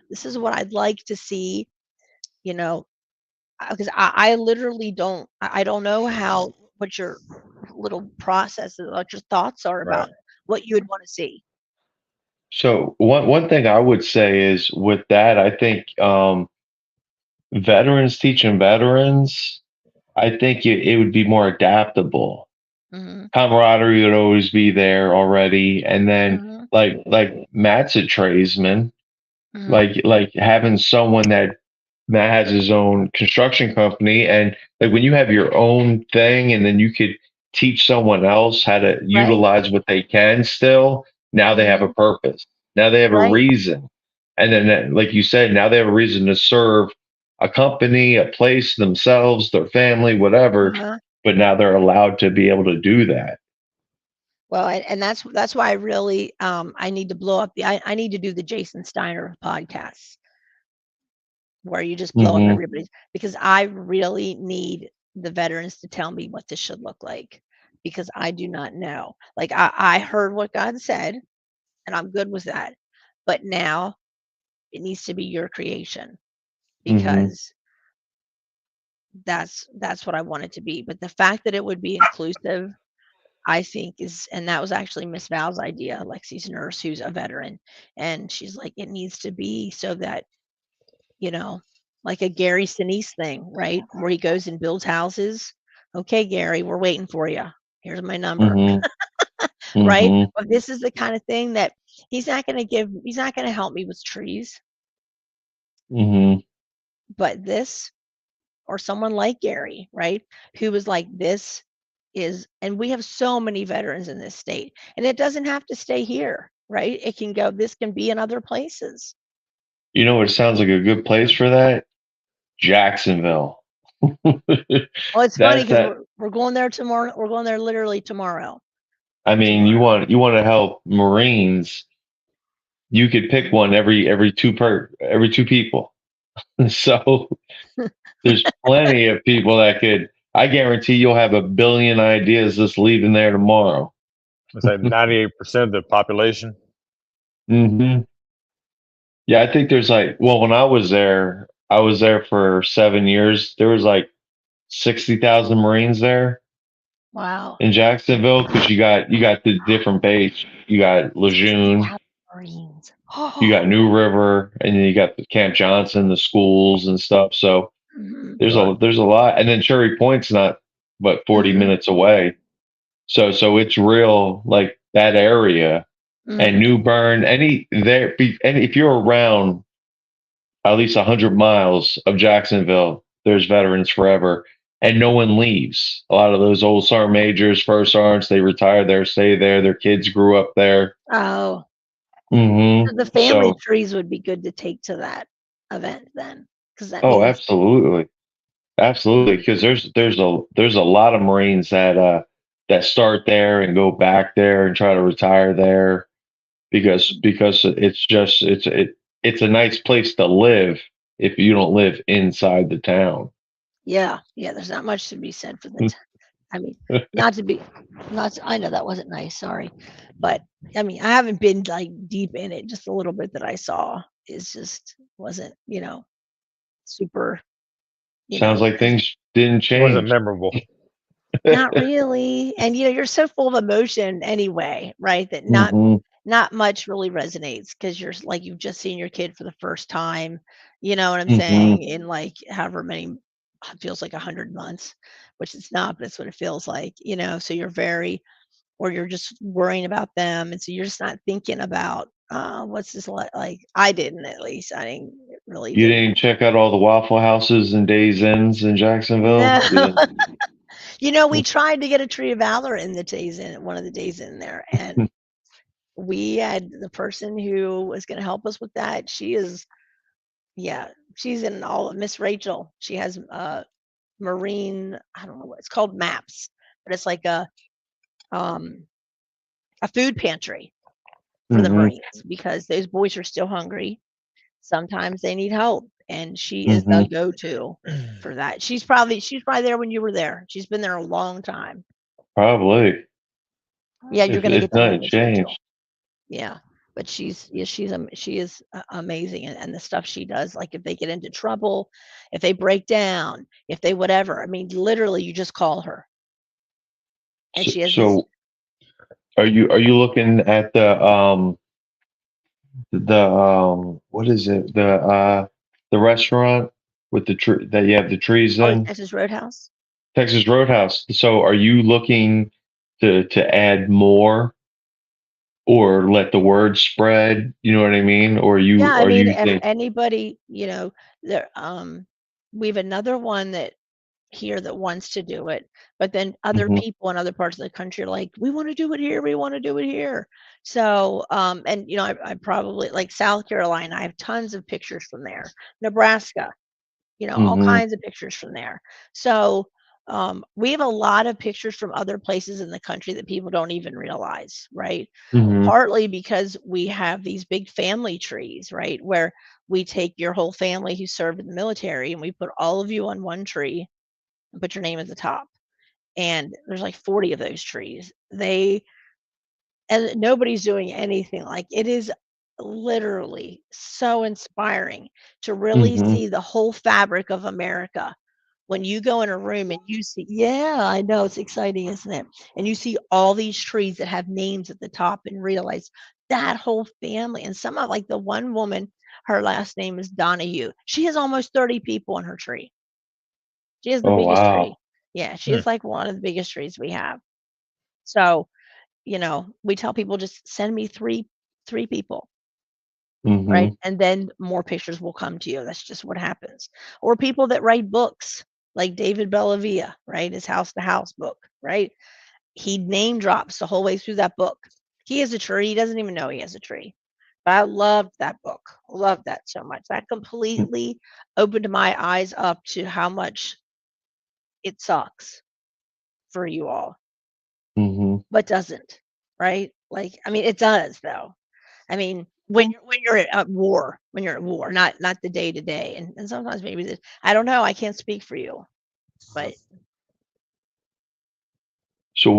this is what I'd like to see, you know, because I literally I don't know what your little processes, what your thoughts are Right. about what you would want to see. So one thing I would say is with that, I think veterans teaching veterans, I think it would be more adaptable. Hmm. Camaraderie would always be there already, and then Hmm. like Matt's a tradesman, Hmm. like having someone that Matt has his own construction company, and like when you have your own thing, and then you could teach someone else how to Right. utilize what they can still. Now they have a Hmm. purpose. Now they have a Right. reason, and then, like you said, now they have a reason to serve a company, a place, themselves, their family, whatever. Uh-huh. But now they're allowed to be able to do that. Well, and that's why I really I need to blow up I need to do the Jason Steiner podcasts where you just blow up Hmm. everybody's, because I really need the veterans to tell me what this should look like, because I do not know. Like I heard what God said and I'm good with that. But now it needs to be your creation, Hmm. because that's what I want it to be. But the fact that it would be inclusive, I think is, and that was actually Miss Val's idea, Lexi's nurse who's a veteran. And she's like, it needs to be so that, you know, like a Gary Sinise thing, right? Where he goes and builds houses. Okay, Gary, we're waiting for you. Here's my number, Hmm. right? Hmm. But this is the kind of thing that he's not going to help me with trees, Hmm. but this, or someone like Gary, right? Who was like, this is, and we have so many veterans in this state, and it doesn't have to stay here, right? It can go, this can be in other places. You know what sounds like a good place for that? Jacksonville. Well, it's funny That's because that. we're going there tomorrow. We're going there literally tomorrow. I mean, you want to help Marines. You could pick one every two people. So there's plenty of people that could. I guarantee you'll have a billion ideas just leaving there tomorrow. It's like 98% of the population. Hmm. Yeah, I think there's like, well, when I was there for 7 years. There was like 60,000 Marines there Wow. in Jacksonville because you got the different base. You got Lejeune, 60,000 Marines. you Oh. got New River, and then you got the Camp Johnson, the schools and stuff. So Hmm. Right. there's a lot, and then Cherry Point's not but 40 Hmm. minutes away. So it's real like that area and Hmm. New Bern. And if you're around at least 100 miles of Jacksonville, there's Veterans Forever, and no one leaves. A lot of those old sergeant majors, first sergeants, they retire there, stay there. Their kids grew up there. Oh, so Hmm. the family So, trees would be good to take to that event then, because that oh, means, absolutely, absolutely, because there's a lot of Marines that start there and go back there and try to retire there because it's a nice place to live if you don't live inside the town. yeah, yeah. There's not much to be said for the. I mean, not to be, not. I know that wasn't nice. Sorry, but I mean, I haven't been like deep in it. Just a little bit that I saw is just wasn't, super, Sounds like as things didn't It wasn't change. memorable. not really. And you're so full of emotion anyway, right? That Hmm. not much really resonates because you're like you've just seen your kid for the first time. You know what I'm Hmm. saying? In like however many, it feels like 100 months, which it's not, but it's what it feels like. So you're very, or you're just worrying about them, and so you're just not thinking about what's this like. I didn't, at least. I didn't really You didn't. didn't check out all the Waffle Houses and Days Inns in No. Jacksonville? You didn't? We tried to get a Tree of Valor in the days in one of the days in there, and we had the person who was going to help us with that. She is, yeah, she's in all of Miss Rachel. She has marine, I don't know what it's called, maps, but it's like um a food pantry for the Hmm. Marines because those boys are still hungry. Sometimes they need help, and she is Hmm. the go-to for that. She's probably there when you were there. She's been there a long time. Probably. Yeah, you're gonna If get to know nothing Miss Rachel. changed. Yeah, but she is amazing, and the stuff she does. Like if they get into trouble, if they break down, if they whatever. I mean, literally, you just call her, and So, she has this. so are you looking at the what is it, the restaurant with the tree that you have the trees Oh, in? Texas Roadhouse. Texas Roadhouse. So are you looking to add more? or let the word spread? You know what I mean? Or Yeah, you I are mean, you if think? anybody, there, we have another one that here that wants to do it, but then other Hmm. people in other parts of the country are like, we want to do it here, we want to do it here. So, and I probably like South Carolina, I have tons of pictures from there. Nebraska, all Hmm. kinds of pictures from there. So, we have a lot of pictures from other places in the country that people don't even realize, right? Hmm. Partly because we have these big family trees, right? Where we take your whole family who served in the military and we put all of you on one tree and put your name at the top. And there's like 40 of those trees. And nobody's doing anything. Like, it is literally so inspiring to really Hmm. see the whole fabric of America. When you go in a room and you see, yeah, I know it's exciting, isn't it? And you see all these trees that have names at the top and realize that whole family. And some of like the one woman, her last name is Donahue. She has almost 30 people on her tree. She has the Oh biggest tree. wow. Yeah, she Hmm. is like one of the biggest trees we have. So, we tell people just send me three people, right? Hmm. And then more pictures will come to you. That's just what happens. Or people that write books, like David Bellavia, right? His House to House book, right? He name drops the whole way through that book. He has a tree. He doesn't even know he has a tree. But I loved that book. Loved that so much. That completely opened my eyes up to how much it sucks for you all, Hmm. but doesn't, right? Like, I mean, it does though. I mean, when you're at war, not the day to day, and sometimes maybe I don't know. I can't speak for you, but So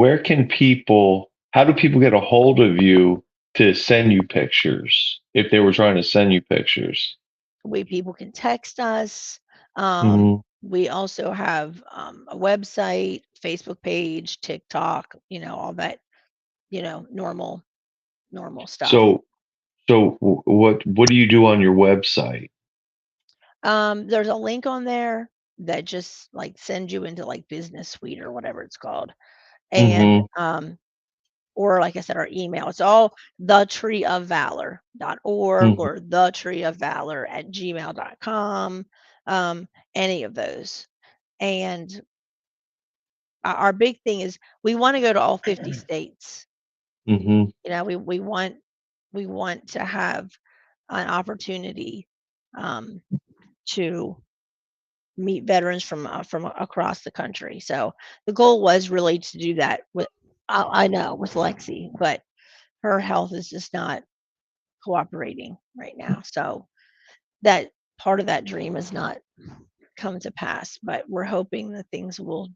how do people get a hold of you to send you pictures if they were trying to send you pictures? people can text us. Um, Hmm. we also have a website, Facebook page, TikTok. All that. Normal stuff. So, what do you do on your website? There's a link on there that just like sends you into like Business Suite or whatever it's called, and Hmm. or like I said, our email. It's all thetreeofvalor.org Hmm. or thetreeofvalor@gmail.com, any of those. And our big thing is we want to go to all 50 states. Hmm. We want to have an opportunity um, to meet veterans from across the country. So the goal was really to do that with I know with Lexi, but her health is just not cooperating right now. So that part of that dream has not come to pass, but we're hoping that things will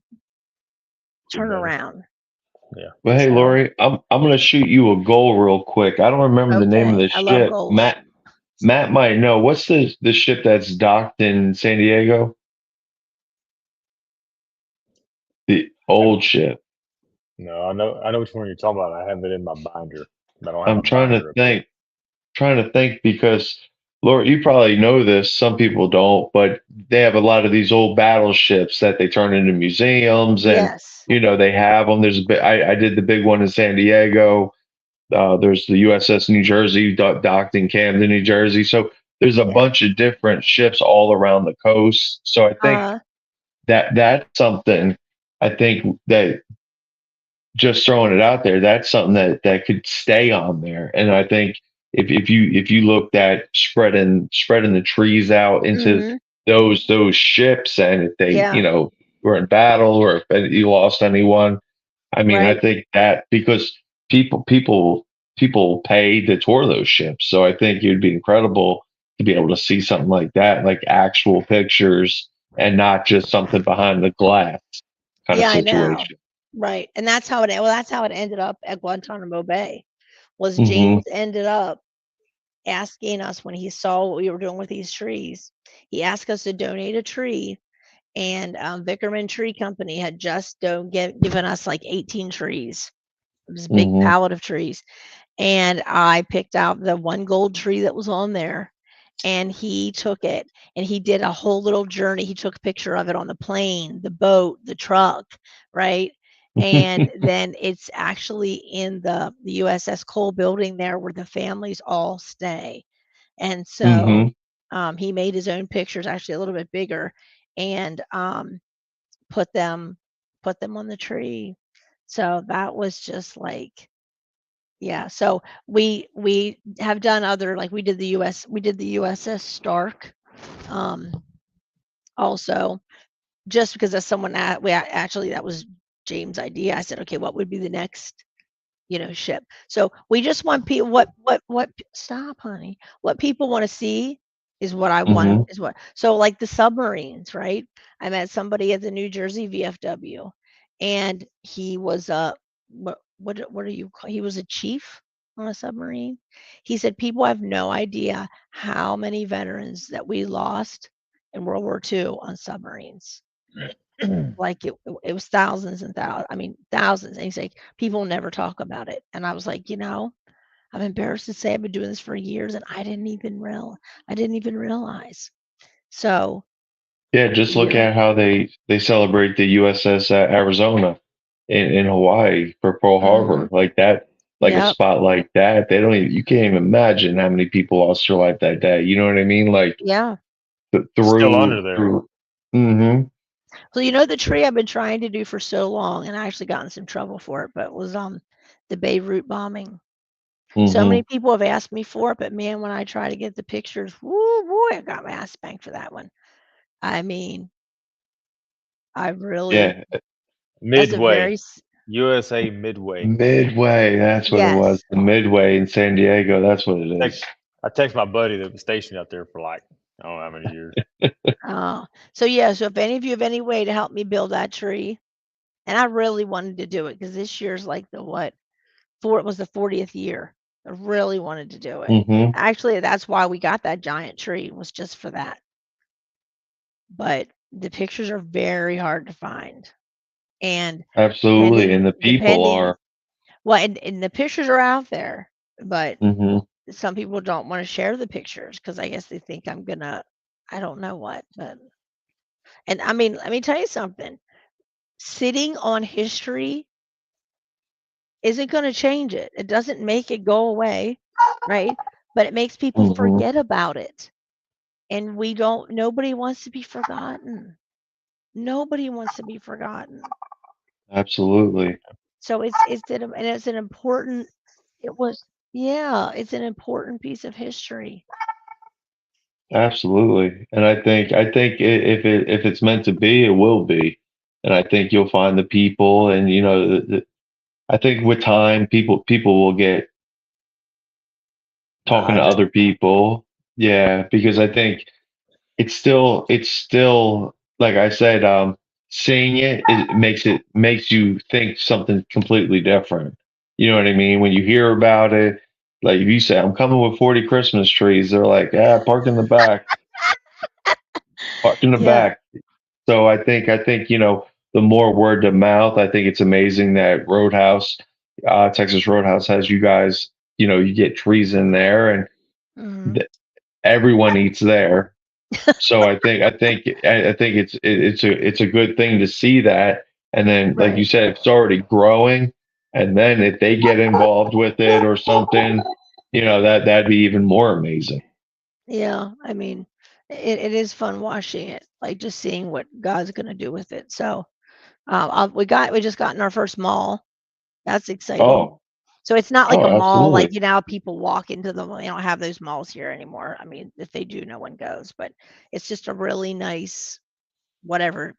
Get turn better. around. Yeah. Well, hey, So, Lori, I'm gonna shoot you a goal real quick. I don't remember the name of okay, the I love ship. goals. Matt might know. What's the ship that's docked in San Diego? The I, old ship. no, I know which one you're talking about. I have it in my binder. I don't have I'm my binder up here. trying to think because Laura, you probably know this. Some people don't, but they have a lot of these old battleships that they turn into museums, and Yes. they have them. I did the big one in San Diego. There's the USS New Jersey docked in Camden, New Jersey. So there's a Yeah. bunch of different ships all around the coast. So I think Uh, that's something. I think that just throwing it out there, that's something that could stay on there. And I think if you looked at spreading the trees out into mhm. those ships, and if they Yeah. were in battle, or if you lost anyone, I mean, I Right. think that because people pay to tour those ships, so I think it'd be incredible to be able to see something like that, like actual pictures, and not just something behind the glass kind of Yeah, I know. situation. Right. And that's how it ended up at Guantanamo Bay. Was Hmm. James ended up asking us when he saw what we were doing with these trees. He asked us to donate a tree, and Vickerman Tree Company had just given us like 18 trees. It was a big Hmm. pallet of trees, and I picked out the one gold tree that was on there, and he took it and he did a whole little journey. He took a picture of it on the plane, the boat, the truck, right? And then it's actually in the USS Cole building there where the families all stay. And so Hmm. he made his own pictures, actually a little bit bigger, and put them put them on the tree. So that was just like, yeah. So we have done other, like we did the USS Stark, um, also, just because as someone actually, that was James' idea. I said, okay, what would be the next, ship? So we just want people, stop, honey. What people want to see is what I want, Hmm. is what, so like the submarines, right? I met somebody at the New Jersey VFW, and he was what are you call, he was a chief on a submarine. He said people have no idea how many veterans that we lost in World War II on submarines. Like it was thousands and thousands. I mean, thousands. And he's like, people never talk about it. And I was like, I'm embarrassed to say I've been doing this for years, and I didn't even realize. So Yeah, just look yeah, at how they celebrate the USS Arizona in Hawaii for Pearl hmm, Harbor, like that, like a yep, spot like that. They don't even, you can't even imagine how many people lost their life that day. You know what I mean? Like yeah. Still through under there. through. Hmm. So the tree I've been trying to do for so long, and I actually got in some trouble for it, but it was the Beirut bombing. So many Hmm. people have asked me for it, but man, when I try to get the pictures, whoo boy, I got my ass spanked for that one. I mean, I really, Yeah, that's a Midway, very USA Midway. Midway. That's what it was. yes. The Midway in San Diego. That's what it is. I text my buddy that was stationed out there for like I don't know how many years. So yeah, so if any of you have any way to help me build that tree, and I really wanted to do it because this year's like it was the 40th year. I really wanted to do it. Hmm. Actually, that's why we got that giant tree, was just for that. But the pictures are very hard to find. And Absolutely, depending and the people depending are. well, and the pictures are out there, but Hmm. some people don't want to share the pictures because I guess they think I'm gonna, I don't know what, but, and I mean, let me tell you something. Sitting on history isn't going to change it. It doesn't make it go away, right? But it makes people Hmm. forget about it. And nobody wants to be forgotten. Nobody wants to be forgotten. Absolutely. So and it's an important, it was, yeah, it's an important piece of history. Absolutely. And I think if it's meant to be, it will be. And I think you'll find the people, and I think with time, people will get talking to Behind it. other people. Yeah, because I think it's still like I said, seeing it makes you think something completely different. You know what I mean? When you hear about it, like if you say, I'm coming with 40 Christmas trees, they're like, yeah, park in the back, park in the Yeah. back. So I think the more word of mouth. I think it's amazing that Roadhouse, Texas Roadhouse, has you guys. You get trees in there, and Hmm. everyone eats there. So I think it's a good thing to see that. And then, like you Right. said, it's already growing. And then if they get involved with it or something, that'd be even more amazing. Yeah. I mean, it is fun watching it, like just seeing what God's going to do with it. So, we just got in our first mall. That's exciting. Oh, So it's not like oh, a mall, like, absolutely. how people walk into them. They don't have those malls here anymore. I mean, if they do, no one goes, but it's just a really nice, whatever,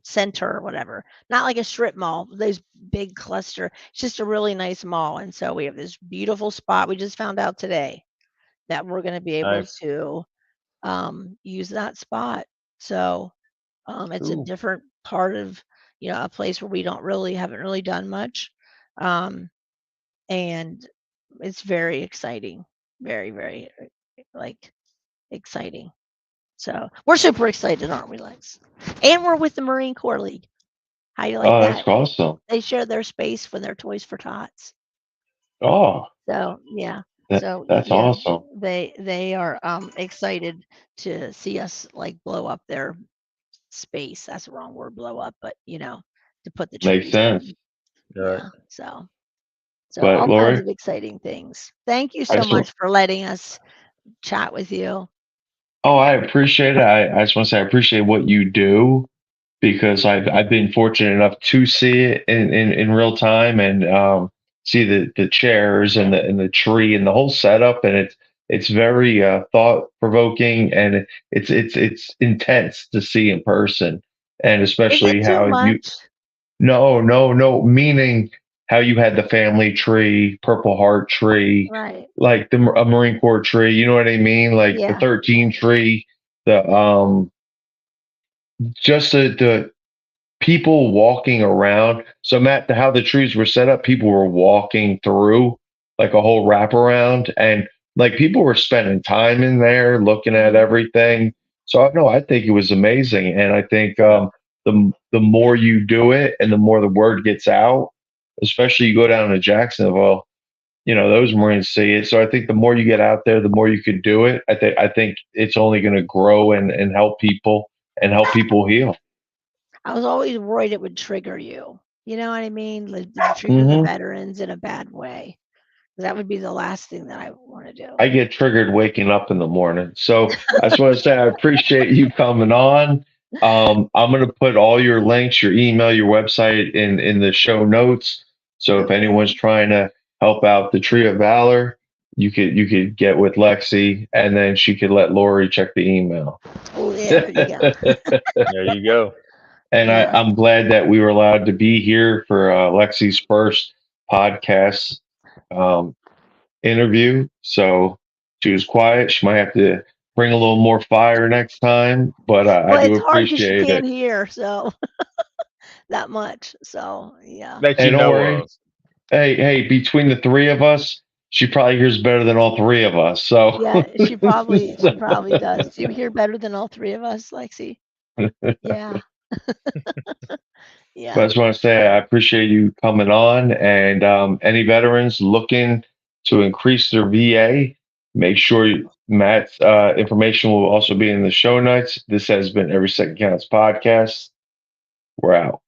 center or whatever. Not like a strip mall, those big cluster. It's just a really nice mall. And so we have this beautiful spot. We just found out today that we're going to be able Nice. to use that spot. So it's a Cool. different part of, a place where we haven't really done much. Um, and it's very exciting. Very, very like exciting. So we're super excited, aren't we, Lex? And we're with the Marine Corps League. How you like Oh, that's that? awesome. They share their space when they're Toys for Tots. Oh, So yeah. that So that's yeah, awesome. they are excited to see us like blow up their space. That's the wrong word, blow up, but to put the Makes trees sense. in. All right. Yeah. So But all kinds Lori, of exciting things. Thank you I so just want, much for letting us chat with you. oh, I appreciate it. I just want to say I appreciate what you do because I've been fortunate enough to see it in real time and see the chairs and the tree and the whole setup, and it's very thought provoking, and it's intense to see in person, and Is it especially too how you much? no, meaning how you had the family tree, Purple Heart tree, Right. like a Marine Corps tree, you know what I mean, like the Yeah. 13 tree, the just the people walking around. So Matt, how the trees were set up, people were walking through like a whole wraparound, and like people were spending time in there looking at Mhm. everything. So no, I think it was amazing, and I think Yeah. the more you do it, and the more the word gets out, especially you go down to Jacksonville. You know those Marines see it, so I think the more you get out there, the more you can do it. I think it's only going to grow and help people heal. I was always worried it would trigger you. You know what I mean? Like, to trigger the Hmm. veterans in a bad way. That would be the last thing that I want to do. I get triggered waking up in the morning. So I just want to say I appreciate you coming on. I'm going to put all your links, your email, your website in the show notes. So if anyone's Okay. trying to help out the Tree of Valor, you could get with Lexi, and then she could let Lori check the email. Oh, yeah, there you go. And There you go. Yeah. I'm glad that we were allowed to be here for Lexi's first podcast. Um, interview. So she was quiet. She might have to bring a little more fire next time, but I Well, do it's hard because she appreciate can't it. hear, so that much. So yeah. That Hey, you don't know worry. of. Hey, between the three of us, she probably hears better than all three of us. So, Yeah, she probably does. Do you hear better than all three of us, Lexi? Yeah. but I Yeah. just want to say I appreciate you coming on. And any veterans looking to increase their VA, make sure Matt's information will also be in the show notes. This has been Every Second Counts podcast. We're out.